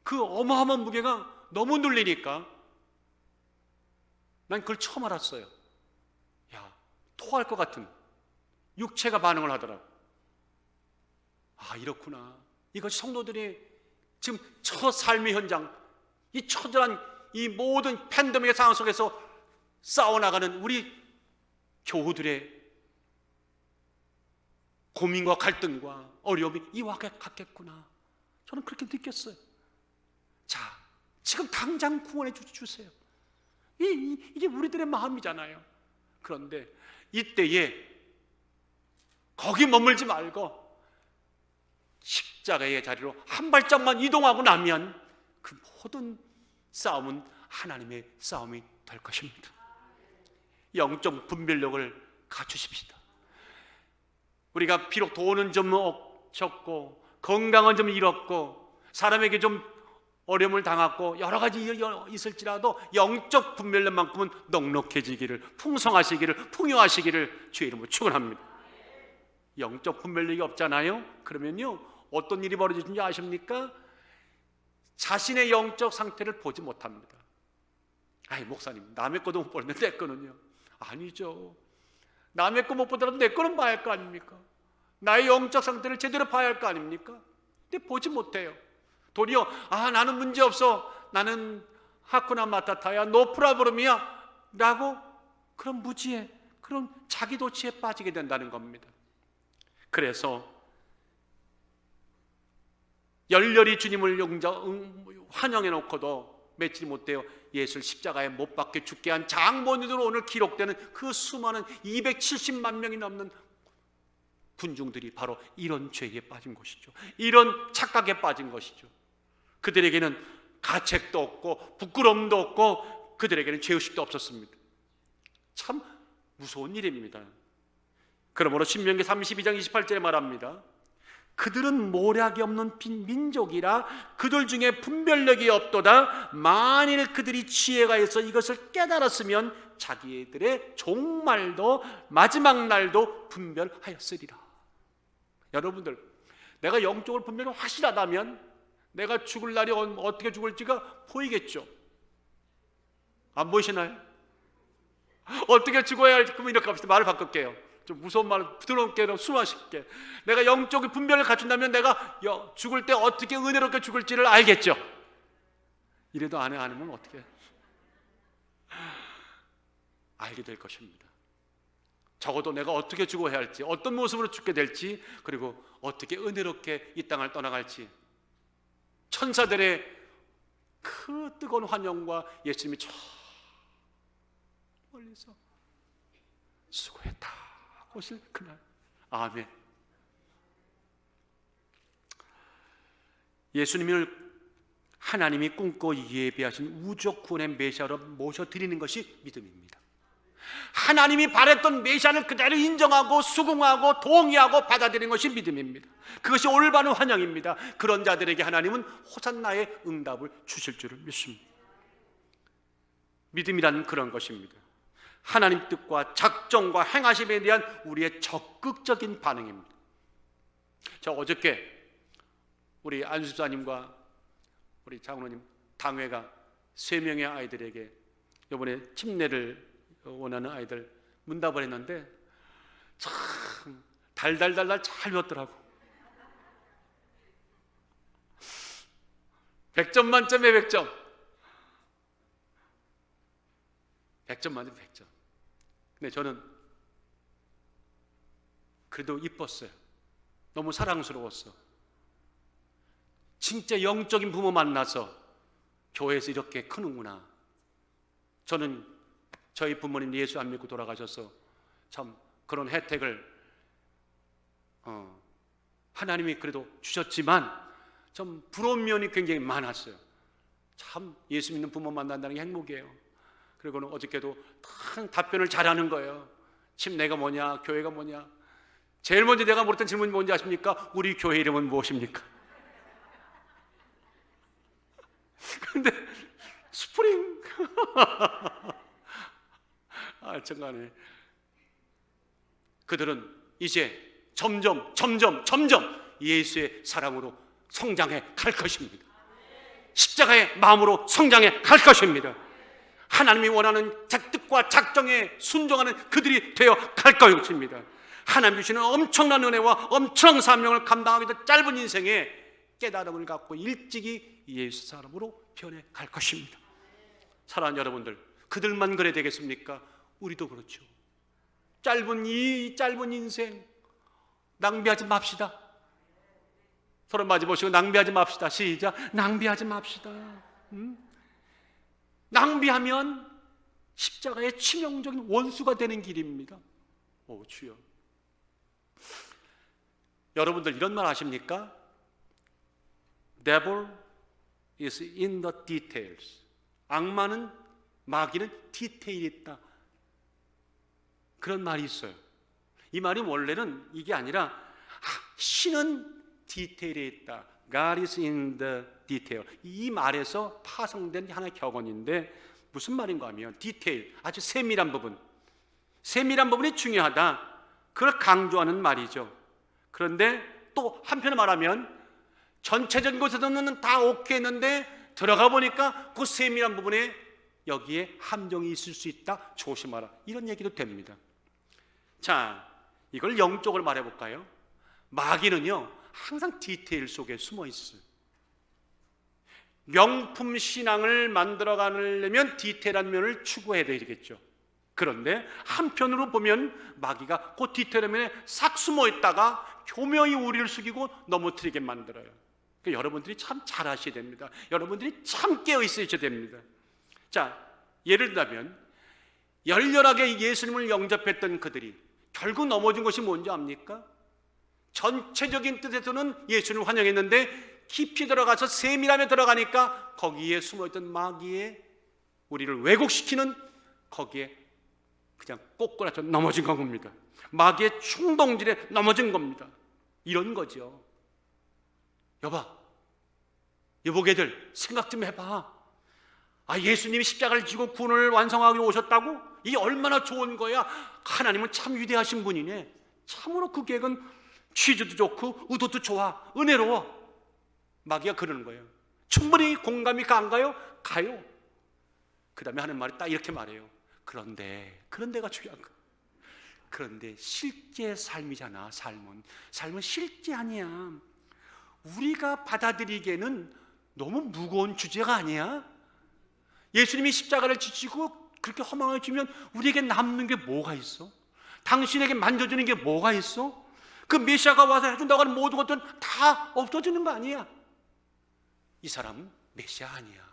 그 어마어마한 무게가 너무 눌리니까 난 그걸 처음 알았어요. 야, 토할 것 같은 육체가 반응을 하더라고. 아, 이렇구나. 이것이 성도들이 지금 저 삶의 현장, 이 처절한 이 모든 팬데믹의 상황 속에서 싸워나가는 우리 교우들의 고민과 갈등과 어려움이 이와 같겠구나. 저는 그렇게 느꼈어요. 자, 지금 당장 구원해 주세요. 이게 우리들의 마음이잖아요. 그런데 이때에 거기 머물지 말고 십자가의 자리로 한 발짝만 이동하고 나면 그 모든 싸움은 하나님의 싸움이 될 것입니다. 영적 분별력을 갖추십시다. 우리가 비록 돈은 좀 적고 건강은 좀 잃었고 사람에게 좀 어려움을 당했고 여러 가지 있을지라도 영적 분별력만큼은 넉넉해지기를, 풍성하시기를, 풍요하시기를 주의 이름으로 축원합니다. 영적 분별력이 없잖아요. 그러면요, 어떤 일이 벌어지는지 아십니까? 자신의 영적 상태를 보지 못합니다. 아이, 목사님, 남의 것도 못 보는데 내 거는요? 아니죠. 남의 거 못 보더라도 내 거는 봐야 할 거 아닙니까? 나의 영적 상태를 제대로 봐야 할 거 아닙니까? 근데 보지 못해요. 도리어 나는 문제없어, 나는 하쿠나 마타타야, 노 프라브름이야 라고 그런 무지에, 그런 자기도취에 빠지게 된다는 겁니다. 그래서 열렬히 주님을 환영해 놓고도 며칠 못돼요 예수를 십자가에 못 박혀 죽게 한 장본인으로 오늘 기록되는 그 수많은 270만 명이 넘는 군중들이 바로 이런 죄에 빠진 것이죠. 이런 착각에 빠진 것이죠. 그들에게는 가책도 없고 부끄러움도 없고 그들에게는 죄의식도 없었습니다. 참 무서운 일입니다. 그러므로 신명기 32장 28절에 말합니다. 그들은 모략이 없는 민족이라 그들 중에 분별력이 없도다. 만일 그들이 지혜가 있어 이것을 깨달았으면 자기들의 종말도 마지막 날도 분별하였으리라. 여러분들, 내가 영적으로 분별이 확실하다면 내가 죽을 날이 어떻게 죽을지가 보이겠죠. 안 보이시나요? 어떻게 죽어야 할지. 그럼 이렇게 합시다. 말을 바꿀게요. 좀 무서운 말 부드럽게 순화시킬게. 내가 영적인 분별을 갖춘다면 내가 죽을 때 어떻게 은혜롭게 죽을지를 알겠죠. 이래도 안 하면 어떻게 알게 될 것입니다. 적어도 내가 어떻게 죽어야 할지, 어떤 모습으로 죽게 될지, 그리고 어떻게 은혜롭게 이 땅을 떠나갈지, 천사들의 그 뜨거운 환영과 예수님이 저 멀리서 수고했다 오실 그날. 아멘. 예수님을 하나님이 꿈꿔 예비하신 우주적 구원의 메시아로 모셔드리는 것이 믿음입니다. 하나님이 바랬던 메시아를 그대로 인정하고 수긍하고 동의하고 받아들이는 것이 믿음입니다. 그것이 올바른 환영입니다. 그런 자들에게 하나님은 호산나의 응답을 주실 줄을 믿습니다. 믿음이란 그런 것입니다. 하나님 뜻과 작정과 행하심에 대한 우리의 적극적인 반응입니다. 저 어저께 우리 안수사님과 우리 장로님 당회가 3명의 아이들에게 이번에 침례를 원하는 아이들 문답을 했는데 참 달달달달 잘 배웠더라고. 100점 만점에 100점. 100점 만점에 100점. 근데 저는 그래도 이뻤어요. 너무 사랑스러웠어. 진짜 영적인 부모 만나서 교회에서 이렇게 크는구나. 저는 저희 부모님 예수 안 믿고 돌아가셔서 참 그런 혜택을 하나님이 그래도 주셨지만 좀 부러운 면이 굉장히 많았어요. 참 예수 믿는 부모 만난다는 게 행복이에요. 그리고는 어저께도 다 답변을 잘하는 거예요. 침례가 뭐냐, 교회가 뭐냐. 제일 먼저 내가 물었던 질문이 뭔지 아십니까? 우리 교회 이름은 무엇입니까? 근데 스프링 정간에 그들은 이제 점점 예수의 사랑으로 성장해 갈 것입니다. 십자가의 마음으로 성장해 갈 것입니다. 하나님이 원하는 뜻과 작정에 순종하는 그들이 되어 갈 것입니다. 하나님 주시는 엄청난 은혜와 엄청난 사명을 감당하기도 짧은 인생에 깨달음을 갖고 일찍이 예수 사람으로 변해 갈 것입니다. 사랑하는 여러분들, 그들만 그래 되겠습니까? 우리도 그렇죠. 짧은 인생 낭비하지 맙시다. 서로 마주보시고 낭비하지 맙시다. 시작. 낭비하지 맙시다. 낭비하면 십자가의 치명적인 원수가 되는 길입니다. 오 주여. 여러분들 이런 말 아십니까? Devil is in the details. 악마는, 마귀는 디테일이 있다. 그런 말이 있어요. 이 말이 원래는 이게 아니라 신은 디테일에 있다. God is in the detail. 이 말에서 파생된 하나의 격언인데 무슨 말인가 하면 디테일, 아주 세밀한 부분. 세밀한 부분이 중요하다. 그걸 강조하는 말이죠. 그런데 또 한편으로 말하면 전체적인 것에서는 다 오케이 했는데 들어가 보니까 그 세밀한 부분에 여기에 함정이 있을 수 있다. 조심하라. 이런 얘기도 됩니다. 자, 이걸 영적으로 말해볼까요? 마귀는요 항상 디테일 속에 숨어 있어요. 명품 신앙을 만들어가려면 디테일한 면을 추구해야 되겠죠. 그런데 한편으로 보면 마귀가 그 디테일한 면에 싹 숨어 있다가 교묘히 우리를 숙이고 넘어뜨리게 만들어요. 그러니까 여러분들이 참 잘하셔야 됩니다. 여러분들이 참 깨어 있어야 됩니다. 자, 예를 들면 열렬하게 예수님을 영접했던 그들이 결국 넘어진 것이 뭔지 압니까? 전체적인 뜻에서는 예수님을 환영했는데 깊이 들어가서 세밀함에 들어가니까 거기에 숨어있던 마귀의 우리를 왜곡시키는 거기에 그냥 꼬꾸라져 넘어진 겁니다. 마귀의 충동질에 넘어진 겁니다. 이런 거죠. 여보게들 생각 좀 해봐. 예수님이 십자가를 지고 구원을 완성하기 오셨다고? 이게 얼마나 좋은 거야. 하나님은 참 위대하신 분이네. 참으로 그 계획은 취지도 좋고 의도도 좋아, 은혜로워. 마귀가 그러는 거예요. 충분히 공감이 안 가요? 가요. 그 다음에 하는 말이 딱 이렇게 말해요. 그런데가 중요한 거야. 그런데 실제 삶이잖아. 삶은 실제 아니야. 우리가 받아들이기에는 너무 무거운 주제가 아니야. 예수님이 십자가를 지시고 그렇게 허망하게 주면 우리에게 남는 게 뭐가 있어? 당신에게 만져주는 게 뭐가 있어? 그 메시아가 와서 해준다고 하는 모든 것들은 다 없어지는 거 아니야. 이 사람은 메시아 아니야.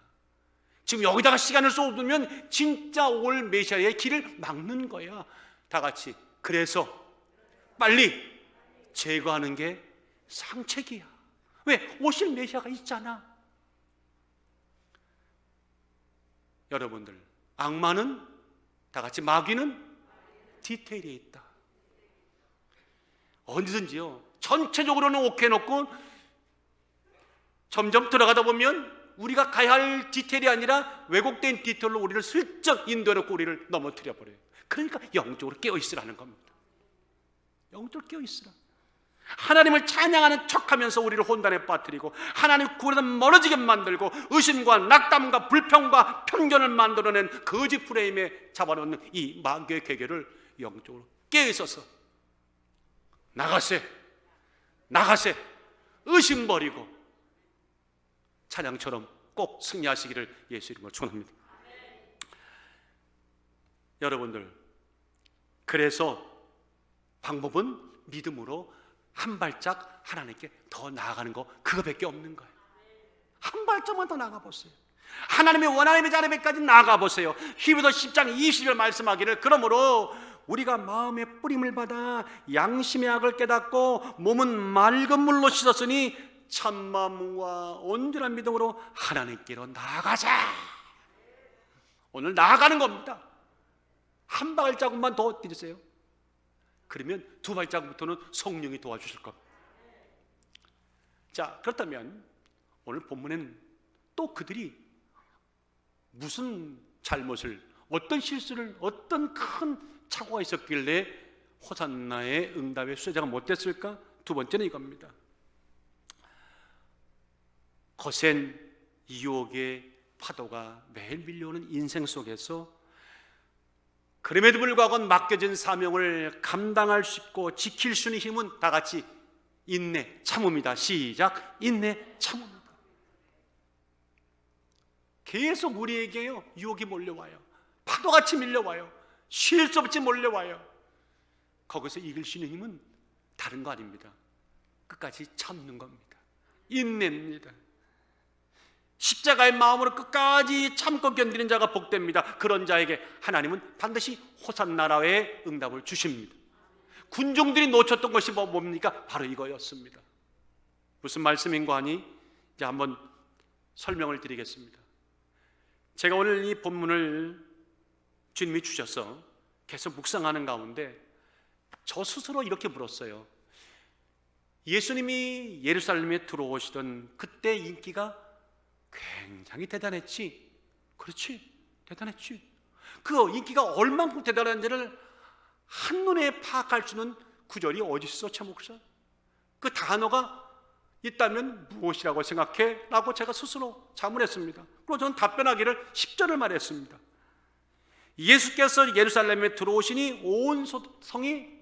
지금 여기다가 시간을 쏟으면 진짜 올 메시아의 길을 막는 거야. 다 같이. 그래서 빨리 제거하는 게 상책이야. 왜? 오실 메시아가 있잖아. 여러분들, 악마는 다 같이 마귀는 디테일에 있다. 어디든지요, 전체적으로는 오케이 놓고 점점 들어가다 보면 우리가 가야 할 디테일이 아니라 왜곡된 디테일로 우리를 슬쩍 인도해놓고 우리를 넘어뜨려 버려요. 그러니까 영적으로 깨어있으라는 겁니다. 영적으로 깨어있으라. 하나님을 찬양하는 척하면서 우리를 혼돈에 빠뜨리고 하나님 구원에서 멀어지게 만들고 의심과 낙담과 불평과 편견을 만들어낸 거짓 프레임에 잡아놓는 이 마귀의 계계를 영적으로 깨어있어서 나가세, 의심 버리고 찬양처럼 꼭 승리하시기를 예수 이름으로 축원합니다. 여러분들, 그래서 방법은 믿음으로 한 발짝 하나님께 더 나아가는 거, 그거밖에 없는 거예요. 한 발짝만 더 나아가 보세요. 하나님의 원하는 자리에까지 나아가 보세요. 히브리서 10장 20절 말씀하기를, 그러므로 우리가 마음의 뿌림을 받아 양심의 악을 깨닫고 몸은 맑은 물로 씻었으니 참마음과 온전한 믿음으로 하나님께로 나아가자. 오늘 나아가는 겁니다. 한 발자국만 더 뛰세요. 그러면 두 발자국부터는 성령이 도와주실 겁니다. 자, 그렇다면 오늘 본문에는 또 그들이 무슨 잘못을, 어떤 실수를, 어떤 큰 착오가 있었길래 호산나의 응답의 수혜자가 못됐을까? 두 번째는 이겁니다. 거센 유혹의 파도가 매일 밀려오는 인생 속에서 그럼에도 불구하고 맡겨진 사명을 감당할 수 있고 지킬 수 있는 힘은 다 같이 인내, 참음이다. 시작. 인내, 참음이다. 계속 우리에게요, 유혹이 몰려와요. 파도같이 밀려와요. 쉴 수 없이 몰려와요. 거기서 이길 수 있는 힘은 다른 거 아닙니다. 끝까지 참는 겁니다. 인내입니다. 십자가의 마음으로 끝까지 참고 견디는 자가 복됩니다. 그런 자에게 하나님은 반드시 호산나라의 응답을 주십니다. 군중들이 놓쳤던 것이 뭡니까? 바로 이거였습니다. 무슨 말씀인 거 아니? 이제 한번 설명을 드리겠습니다. 제가 오늘 이 본문을 주님이 주셔서 계속 묵상하는 가운데 저 스스로 이렇게 물었어요. 예수님이 예루살렘에 들어오시던 그때 인기가 굉장히 대단했지. 그렇지, 대단했지. 그 인기가 얼만큼 대단한지를 한눈에 파악할 수 있는 구절이 어디 있어, 참 목사? 그 단어가 있다면 무엇이라고 생각해? 라고 제가 스스로 자문했습니다. 그리고 저는 답변하기를 10절을 말했습니다. 예수께서 예루살렘에 들어오시니 온 성이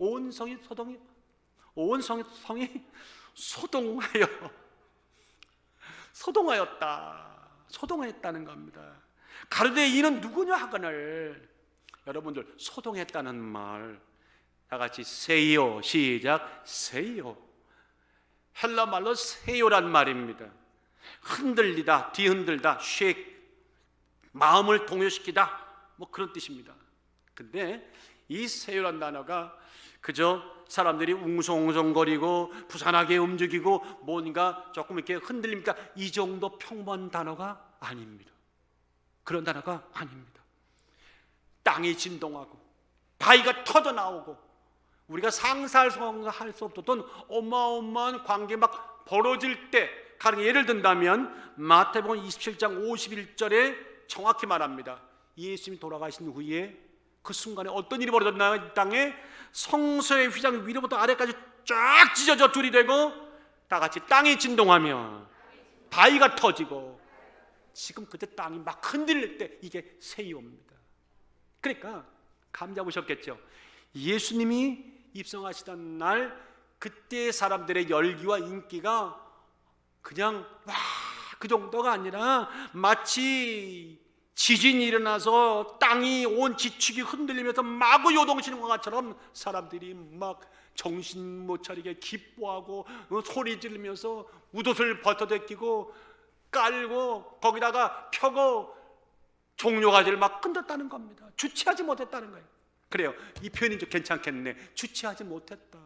소동하였다는 겁니다. 가로되 이는 누구냐 하거늘, 여러분들 소동했다는 말 다 같이 세요. 시작. 세요. 헬라 말로 세요란 말입니다. 흔들리다, 뒤흔들다, 쉐이크, 마음을 동요시키다, 뭐 그런 뜻입니다. 근데 이 세요란 단어가 그저 사람들이 웅성웅성거리고 부산하게 움직이고 뭔가 조금 이렇게 흔들립니까? 이 정도 평범한 단어가 아닙니다. 그런 단어가 아닙니다. 땅이 진동하고 바위가 터져 나오고 우리가 상상할 수 없었던 어마어마한 관계 막 벌어질 때, 가령 예를 든다면 마태복음 27장 51절에 정확히 말합니다. 예수님이 돌아가신 후에 그 순간에 어떤 일이 벌어졌나요? 이 땅에 성소의 휘장 위로부터 아래까지 쫙 찢어져 둘이 되고 다 같이 땅이 진동하며 바위가 터지고, 지금 그때 땅이 막 흔들릴 때 이게 세이옵니다. 그러니까 감 잡으셨겠죠. 예수님이 입성하시던 날 그때 사람들의 열기와 인기가 그냥 와 그 정도가 아니라 마치 지진이 일어나서 땅이 온 지축이 흔들리면서 마구 요동치는 것처럼 사람들이 막 정신 못 차리게 기뻐하고 소리 지르면서 웃옷을 벗어벗기고 깔고 거기다가 펴고 종려가지를 막 끊었다는 겁니다. 주체하지 못했다는 거예요. 그래요, 이 표현이 좀 괜찮겠네. 주체하지 못했다.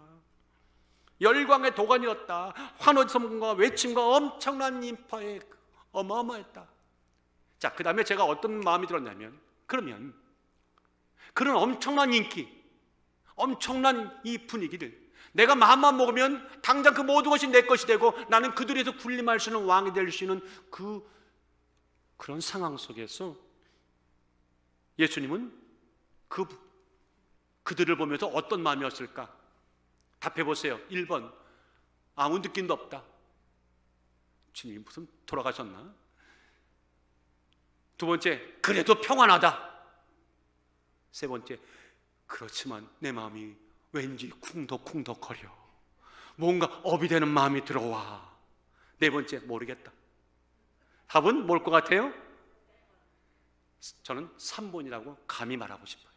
열광의 도가니였다. 환호성과 외침과 엄청난 인파에 어마어마했다. 자, 그 다음에 제가 어떤 마음이 들었냐면, 그러면 그런 엄청난 인기, 엄청난 이 분위기를, 내가 마음만 먹으면 당장 그 모든 것이 내 것이 되고 나는 그들에서 군림할 수 있는 왕이 될 수 있는 그런 상황 속에서 예수님은 그들을 보면서 어떤 마음이었을까? 답해 보세요. 1번, 아무 느낌도 없다. 주님 무슨 돌아가셨나? 두 번째, 그래도 평안하다. 세 번째, 그렇지만 내 마음이 왠지 쿵덕쿵덕거려. 뭔가 업이 되는 마음이 들어와. 네 번째, 모르겠다. 답은 뭘 것 같아요? 저는 3번이라고 감히 말하고 싶어요.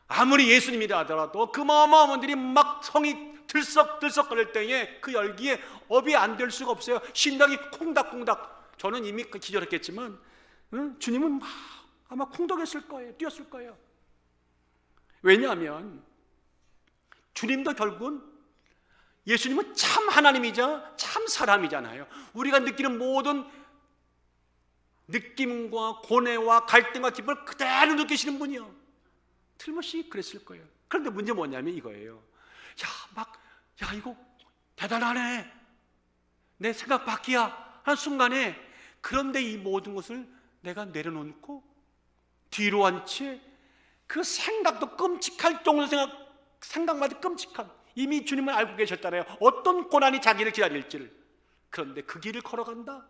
아무리 예수님이라 하더라도 그 마마한 분들이 막 성이 들썩들썩거릴 때에 그 열기에 업이 안 될 수가 없어요. 심장이 콩닥콩닥. 저는 이미 기절했겠지만 주님은 아마 콩덕했을 거예요. 뛰었을 거예요. 왜냐하면 주님도 결국은, 예수님은 참 하나님이자 참 사람이잖아요. 우리가 느끼는 모든 느낌과 고뇌와 갈등과 기쁨을 그대로 느끼시는 분이요. 틀림없이 그랬을 거예요. 그런데 문제 뭐냐면 이거예요. 야 이거 대단하네, 내 생각 밖이야 하는 순간에, 그런데 이 모든 것을 내가 내려놓고 뒤로 한 채 그 생각도 끔찍할 정도로 생각만 해도 끔찍한, 이미 주님은 알고 계셨잖아요. 어떤 고난이 자기를 기다릴지를. 그런데 그 길을 걸어간다.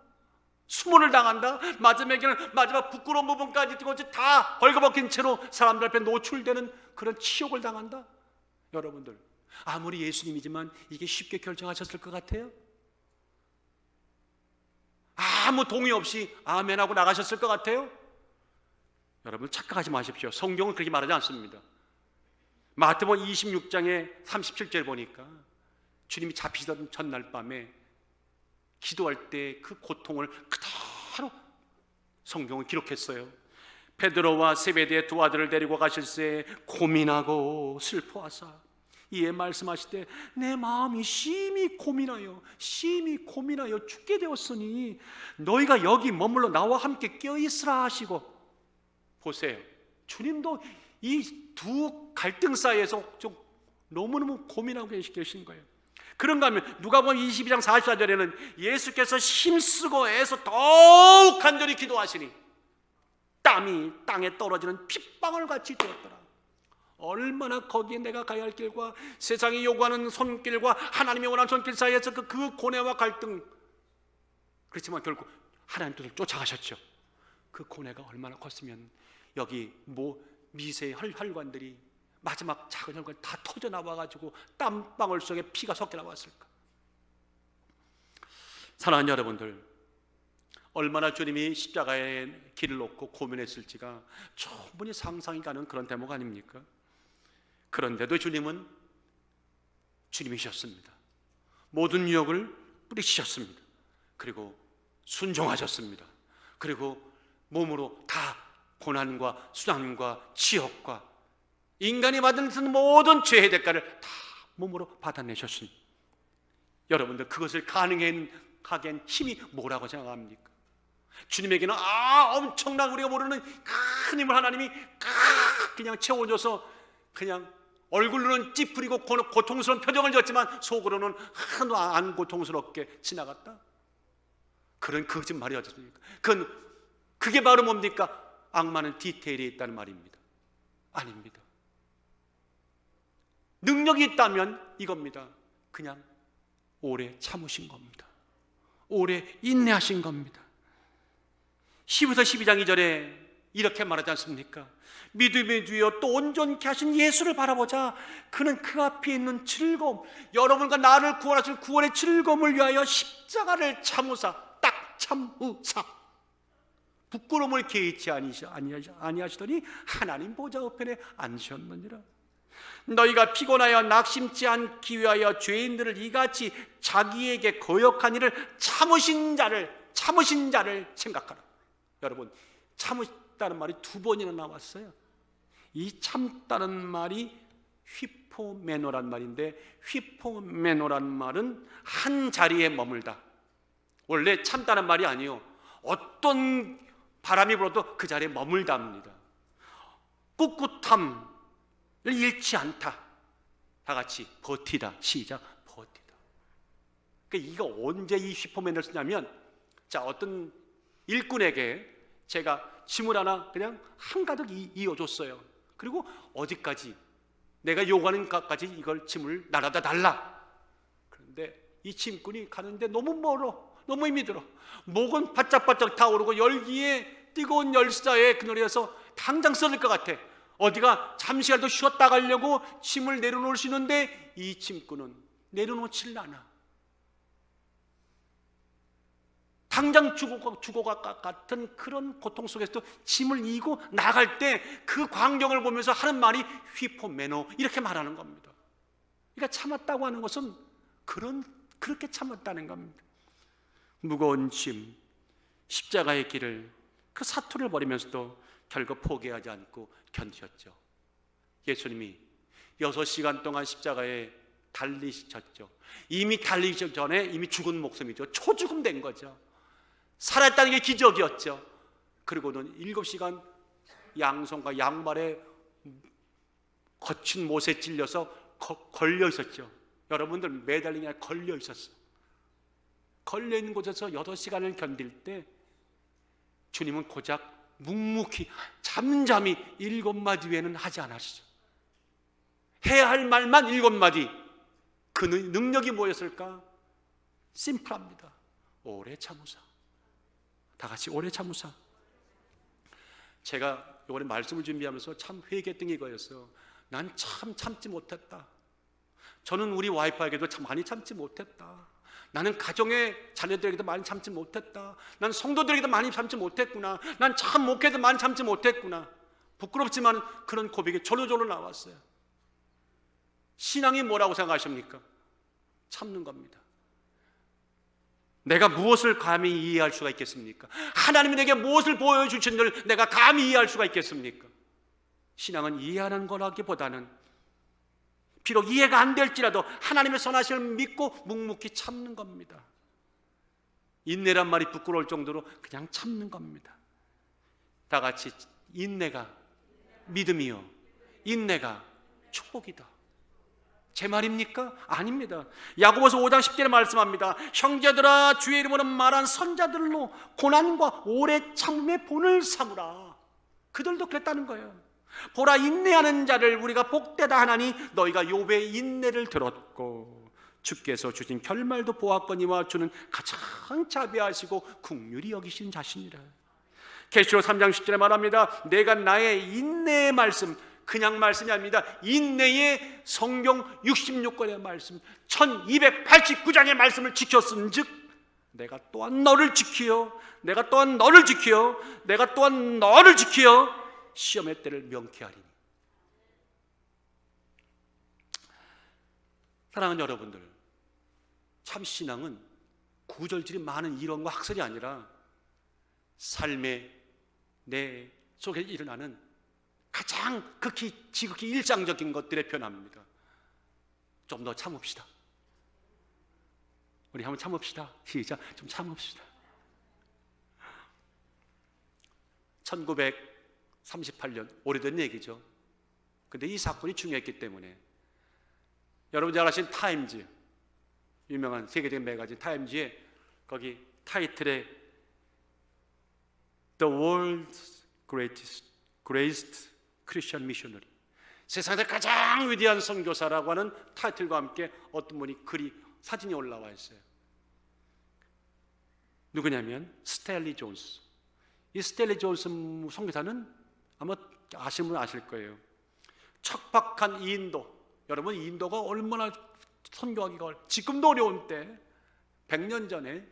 수모를 당한다. 마지막에는 마지막 부끄러운 부분까지 다 벌거벗긴 채로 사람들 앞에 노출되는 그런 치욕을 당한다. 여러분들, 아무리 예수님이지만 이게 쉽게 결정하셨을 것 같아요? 아무 동의 없이 아멘하고 나가셨을 것 같아요? 여러분 착각하지 마십시오. 성경은 그렇게 말하지 않습니다. 마태복음 26장에 37절 보니까 주님이 잡히시던 전날 밤에 기도할 때 그 고통을 그대로 성경은 기록했어요. 베드로와 세베대의 두 아들을 데리고 가실새 고민하고 슬퍼하사 이에 말씀하시되 내 마음이 심히 고민하여 죽게 되었으니 너희가 여기 머물러 나와 함께 껴있으라 하시고. 보세요, 주님도 이 두 갈등 사이에서 좀 너무너무 고민하고 계신 거예요. 그런가 하면 누가복음 22장 44절에는 예수께서 힘쓰고 애써 더욱 간절히 기도하시니 땀이 땅에 떨어지는 핏방울 같이 되었더라. 얼마나 거기에 내가 가야 할 길과 세상이 요구하는 손길과 하나님이 원하는 손길 사이에서 그 고뇌와 갈등, 그렇지만 결국 하나님 뜻을 쫓아가셨죠. 그 고뇌가 얼마나 컸으면 여기 미세의 혈관들이 마지막 작은 혈관 다 터져 나와가지고 땀방울 속에 피가 섞여 나왔을까. 사랑하는 여러분들, 얼마나 주님이 십자가의 길을 놓고 고민했을지가 충분히 상상이 가는 그런 대목 아닙니까? 그런데도 주님은 주님이셨습니다. 모든 유혹을 뿌리치셨습니다. 그리고 순종하셨습니다. 그리고 몸으로 다 고난과 수난과 지옥과 인간이 받은 모든 죄의 대가를 다 몸으로 받아내셨습니다. 여러분들, 그것을 가능하게 한 힘이 뭐라고 생각합니까? 주님에게는 엄청난 우리가 모르는 큰 힘을 하나님이 그냥 채워줘서 그냥 얼굴로는 찌푸리고 고통스러운 표정을 지었지만 속으로는 하나도 안 고통스럽게 지나갔다. 그런 거짓말이 어떻습니까? 그게 바로 뭡니까? 악마는 디테일에 있다는 말입니다. 아닙니다. 능력이 있다면 이겁니다. 그냥 오래 참으신 겁니다. 오래 인내하신 겁니다. 10에서 12장 2절에 이렇게 말하지 않습니까? 믿음의 주여 또 온전케 하신 예수를 바라보자. 그는 그 앞에 있는 즐거움, 여러분과 나를 구원하실 구원의 즐거움을 위하여 십자가를 참으사, 딱 참으사 부끄러움을 개의치 아니하시더니 하나님 보좌 우편에 앉으셨느니라. 너희가 피곤하여 낙심치 않기 위하여 죄인들을 이같이 자기에게 거역한 일을 참으신 자를 생각하라. 여러분, 참으다는 말이 두 번이나 나왔어요. 이 참다는 말이 휘포메노란 말인데, 휘포메노란 말은 한 자리에 머물다. 원래 참다는 말이 아니에요. 어떤 바람이 불어도 그 자리에 머물답니다. 꿋꿋함을 잃지 않다. 다 같이 버티다. 시작. 버티다. 그러니까 이거 언제 이 슈퍼맨을 쓰냐면, 자, 어떤 일꾼에게 제가 짐을 하나 그냥 한가득 이어줬어요. 그리고 어디까지, 내가 요구하는 것까지 이걸 짐을 날아다 달라. 그런데 이 짐꾼이 가는데 너무 멀어, 너무 힘이 들어. 목은 바짝바짝 타오르고 열기에 뜨거운 열사에 그늘에서 당장 썰릴 것 같아. 어디가 잠시라도 쉬었다 가려고 짐을 내려놓을 수 있는데 이 짐꾼은 내려놓질 않아. 당장 죽어갈 것 같은 그런 고통 속에서도 짐을 이고 나갈 때 그 광경을 보면서 하는 말이 휘포매노, 이렇게 말하는 겁니다. 그러니까 참았다고 하는 것은 그렇게 참았다는 겁니다. 무거운 짐, 십자가의 길을, 그 사투를 벌이면서도 결국 포기하지 않고 견디셨죠. 예수님이 6시간 동안 십자가에 달리셨죠. 이미 달리기 전에 이미 죽은 목숨이죠. 초죽음 된 거죠. 살았다는 게 기적이었죠. 그리고는 7시간 양손과 양발에 거친 못에 찔려서 걸려 있었죠. 여러분들 매달리냐 아니라 걸려 있었어. 걸려 있는 곳에서 8시간을 견딜 때 주님은 고작 묵묵히 잠잠히 7마디 외에는 하지 않으시죠. 해야 할 말만 7마디. 그 능력이 뭐였을까? 심플합니다. 오래 참으사. 다 같이 오래 참으사. 제가 이번에 말씀을 준비하면서 참 회개했던 게 이거였어요. 난 참 참지 못했다. 저는 우리 와이프에게도 참 많이 참지 못했다. 나는 가정의 자녀들에게도 많이 참지 못했다. 난 성도들에게도 많이 참지 못했구나. 난 참 목회도 많이 참지 못했구나. 부끄럽지만 그런 고백이 졸로졸로 나왔어요. 신앙이 뭐라고 생각하십니까? 참는 겁니다. 내가 무엇을 감히 이해할 수가 있겠습니까? 하나님이 내게 무엇을 보여주신들 내가 감히 이해할 수가 있겠습니까? 신앙은 이해하는 거라기보다는 비록 이해가 안 될지라도 하나님의 선하심을 믿고 묵묵히 참는 겁니다. 인내란 말이 부끄러울 정도로 그냥 참는 겁니다. 다 같이 인내가 믿음이요, 인내가 축복이다. 제 말입니까? 아닙니다. 야고보서 5장 10절에 말씀합니다. 형제들아, 주의 이름으로 말한 선자들로 고난과 오래 참음의 본을 삼으라. 그들도 그랬다는 거예요. 보라, 인내하는 자를 우리가 복되다 하나니 너희가 욥의 인내를 들었고 주께서 주신 결말도 보았거니와 주는 가장 자비하시고 긍휼히 여기신 자신이라. 계시록 3장 10절에 말합니다. 내가 나의 인내의 말씀, 그냥 말씀이 아닙니다. 인내의 성경 66권의 말씀, 1289장의 말씀을 지켰은즉 내가 또한 너를 지키어, 내가 또한 너를 지키어, 내가 또한 너를 지키어 시험의 때를 명쾌하리니. 사랑하는 여러분들, 참 신앙은 구절질이 많은 이론과 학설이 아니라 삶의 내 속에 일어나는 가장 지극히 일상적인 것들에 변합니다. 좀 더 참읍시다. 우리 한번 참읍시다. 시작. 좀 참읍시다. 1938년, 오래된 얘기죠. 근데 이 사건이 중요했기 때문에 여러분 잘 아시는 타임즈, 유명한 세계적인 매거진 타임즈에 거기 타이틀에 The World's Greatest Christian Missionary, 세상에서 가장 위대한 선교사라고 하는 타이틀과 함께 어떤 분이 사진이 올라와 있어요. 누구냐면 스탠리 존스. 이 스탠리 존스 선교사는 아마 아시는 분 아실 거예요. 척박한 인도, 여러분 인도가 얼마나 선교하기가 지금도 어려운 때, 100년 전에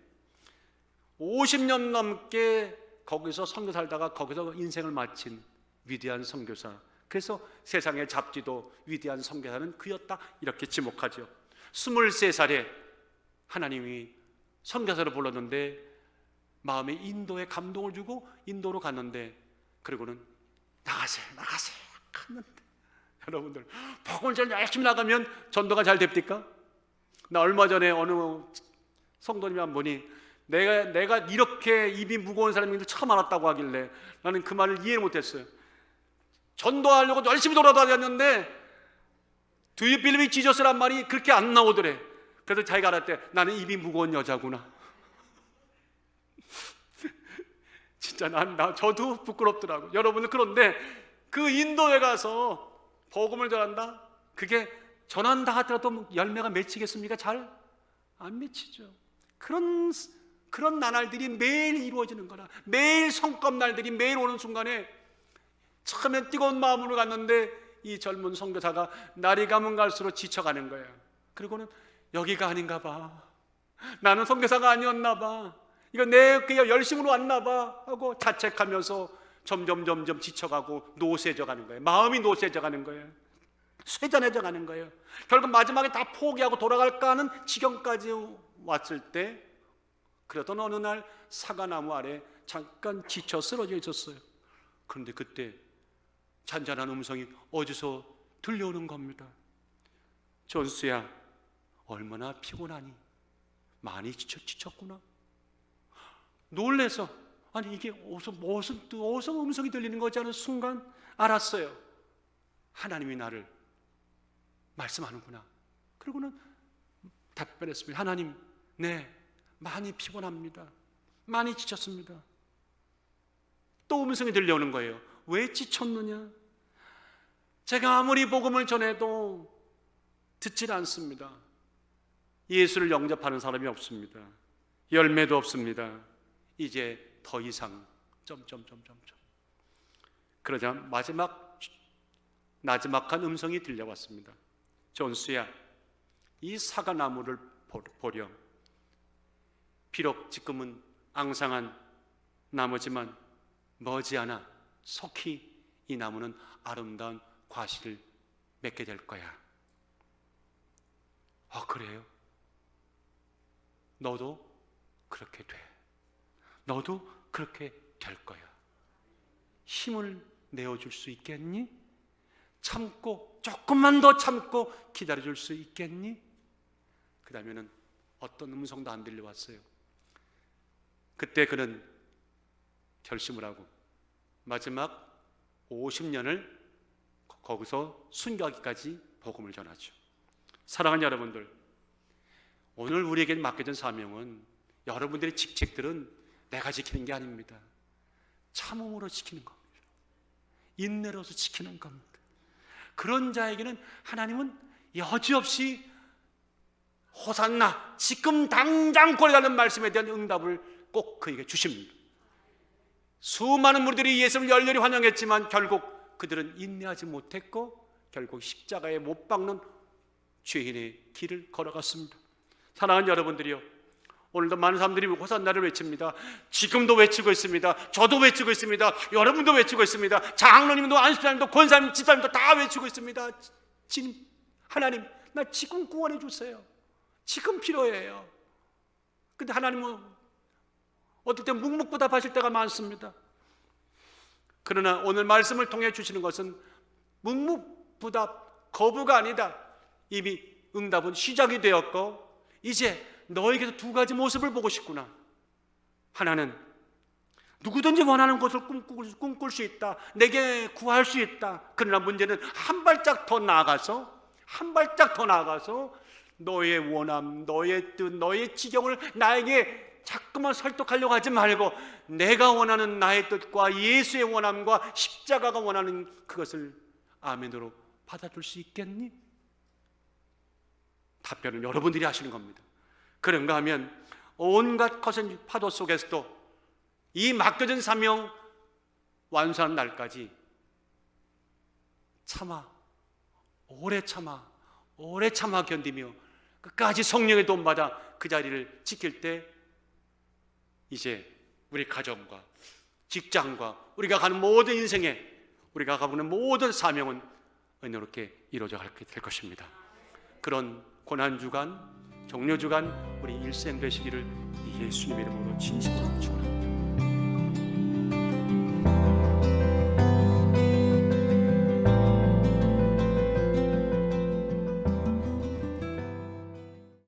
50년 넘게 거기서 선교 살다가 거기서 인생을 마친 위대한 선교사. 그래서 세상의 잡지도 위대한 선교사는 그였다 이렇게 지목하죠. 23살에 하나님이 선교사를 불렀는데 마음에 인도에 감동을 주고 인도로 갔는데, 그리고는 나가세요 갔는데, 여러분들 복음을 잘 열심히 나가면 전도가 잘 됩니까? 나 얼마 전에 어느 성도님이 한 분이 내가 이렇게 입이 무거운 사람인데 처음 알았다고 하길래 나는 그 말을 이해 못했어요. 전도하려고 열심히 돌아다녔는데 Do you believe Jesus란 말이 그렇게 안 나오더래. 그래서 자기가 알았대. 나는 입이 무거운 여자구나. 진짜 저도 부끄럽더라고. 여러분은 그런데 그 인도에 가서 복음을 전한다? 그게 전한다 하더라도 열매가 맺히겠습니까? 잘 안 맺히죠. 그런 나날들이 매일 이루어지는 거라. 매일 성검날들이 매일 오는 순간에 처음엔 뜨거운 마음으로 갔는데 이 젊은 선교사가 날이 가면 갈수록 지쳐가는 거예요. 그리고는 여기가 아닌가 봐. 나는 선교사가 아니었나 봐. 이거 내 열심으로 왔나 봐 하고 자책하면서 점점 지쳐가고 노쇠져 가는 거예요. 마음이 노쇠져 가는 거예요. 쇠잔해져 가는 거예요. 결국 마지막에 다 포기하고 돌아갈까 하는 지경까지 왔을 때 그러던 어느 날 사과나무 아래 잠깐 지쳐 쓰러져 있었어요. 그런데 그때 잔잔한 음성이 어디서 들려오는 겁니다. 존스야, 얼마나 피곤하니? 많이 지쳤구나. 놀래서 아니 이게 어디서 음성이 들리는 거지 하는 순간 알았어요. 하나님이 나를 말씀하는구나. 그리고는 답변했습니다. 하나님, 네, 많이 피곤합니다. 많이 지쳤습니다. 또 음성이 들려오는 거예요. 왜 지쳤느냐? 제가 아무리 복음을 전해도 듣질 않습니다. 예수를 영접하는 사람이 없습니다. 열매도 없습니다. 이제 더 이상 그러자 나지막한 음성이 들려왔습니다. 존스야, 이 사과나무를 보렴. 비록 지금은 앙상한 나무지만 머지않아 속히 이 나무는 아름다운 과실을 맺게 될 거야. 그래요? 너도 그렇게 돼. 너도 그렇게 될 거야. 힘을 내어줄 수 있겠니? 참고 조금만 더 참고 기다려줄 수 있겠니? 그 다음에는 어떤 음성도 안 들려왔어요. 그때 그는 결심을 하고 마지막 50년을 거기서 순교하기까지 복음을 전하죠. 사랑하는 여러분들, 오늘 우리에게 맡겨진 사명은 여러분들의 직책들은 내가 지키는 게 아닙니다. 참음으로 지키는 겁니다. 인내로서 지키는 겁니다. 그런 자에게는 하나님은 여지없이 호산나, 지금 당장 권하는 말씀에 대한 응답을 꼭 그에게 주십니다. 수많은 무리들이 예수를 열렬히 환영했지만 결국 그들은 인내하지 못했고 결국 십자가에 못 박는 죄인의 길을 걸어갔습니다. 사랑하는 여러분들이요, 오늘도 많은 사람들이 호산나를 외칩니다. 지금도 외치고 있습니다. 저도 외치고 있습니다. 여러분도 외치고 있습니다. 장로님도 안수사님도 권사님, 집사님도 다 외치고 있습니다. 하나님, 나 지금 구원해 주세요. 지금 필요해요. 근데 하나님은 어떨 때 묵묵부답하실 때가 많습니다. 그러나 오늘 말씀을 통해 주시는 것은 묵묵부답, 거부가 아니다. 이미 응답은 시작이 되었고 이제 너에게도 두 가지 모습을 보고 싶구나. 하나는 누구든지 원하는 것을 꿈꿀 수 있다. 내게 구할 수 있다. 그러나 문제는 한 발짝 더 나아가서 너의 원함, 너의 뜻, 너의 지경을 나에게 자꾸만 설득하려고 하지 말고 내가 원하는 나의 뜻과 예수의 원함과 십자가가 원하는 그것을 아멘으로 받아줄 수 있겠니? 답변은 여러분들이 하시는 겁니다. 그런가 하면 온갖 거센 파도 속에서도 이 맡겨진 사명 완수하는 날까지 오래 참아 견디며 끝까지 성령의 도움받아 그 자리를 지킬 때 이제 우리 가정과 직장과 우리가 가는 모든 인생에 우리가 가보는 모든 사명은 은혜롭게 이루어져 갈 것입니다. 그런 고난주간, 종료주간 우리 일생 되시기를 예수님의 이름으로 진심으로 축원합니다.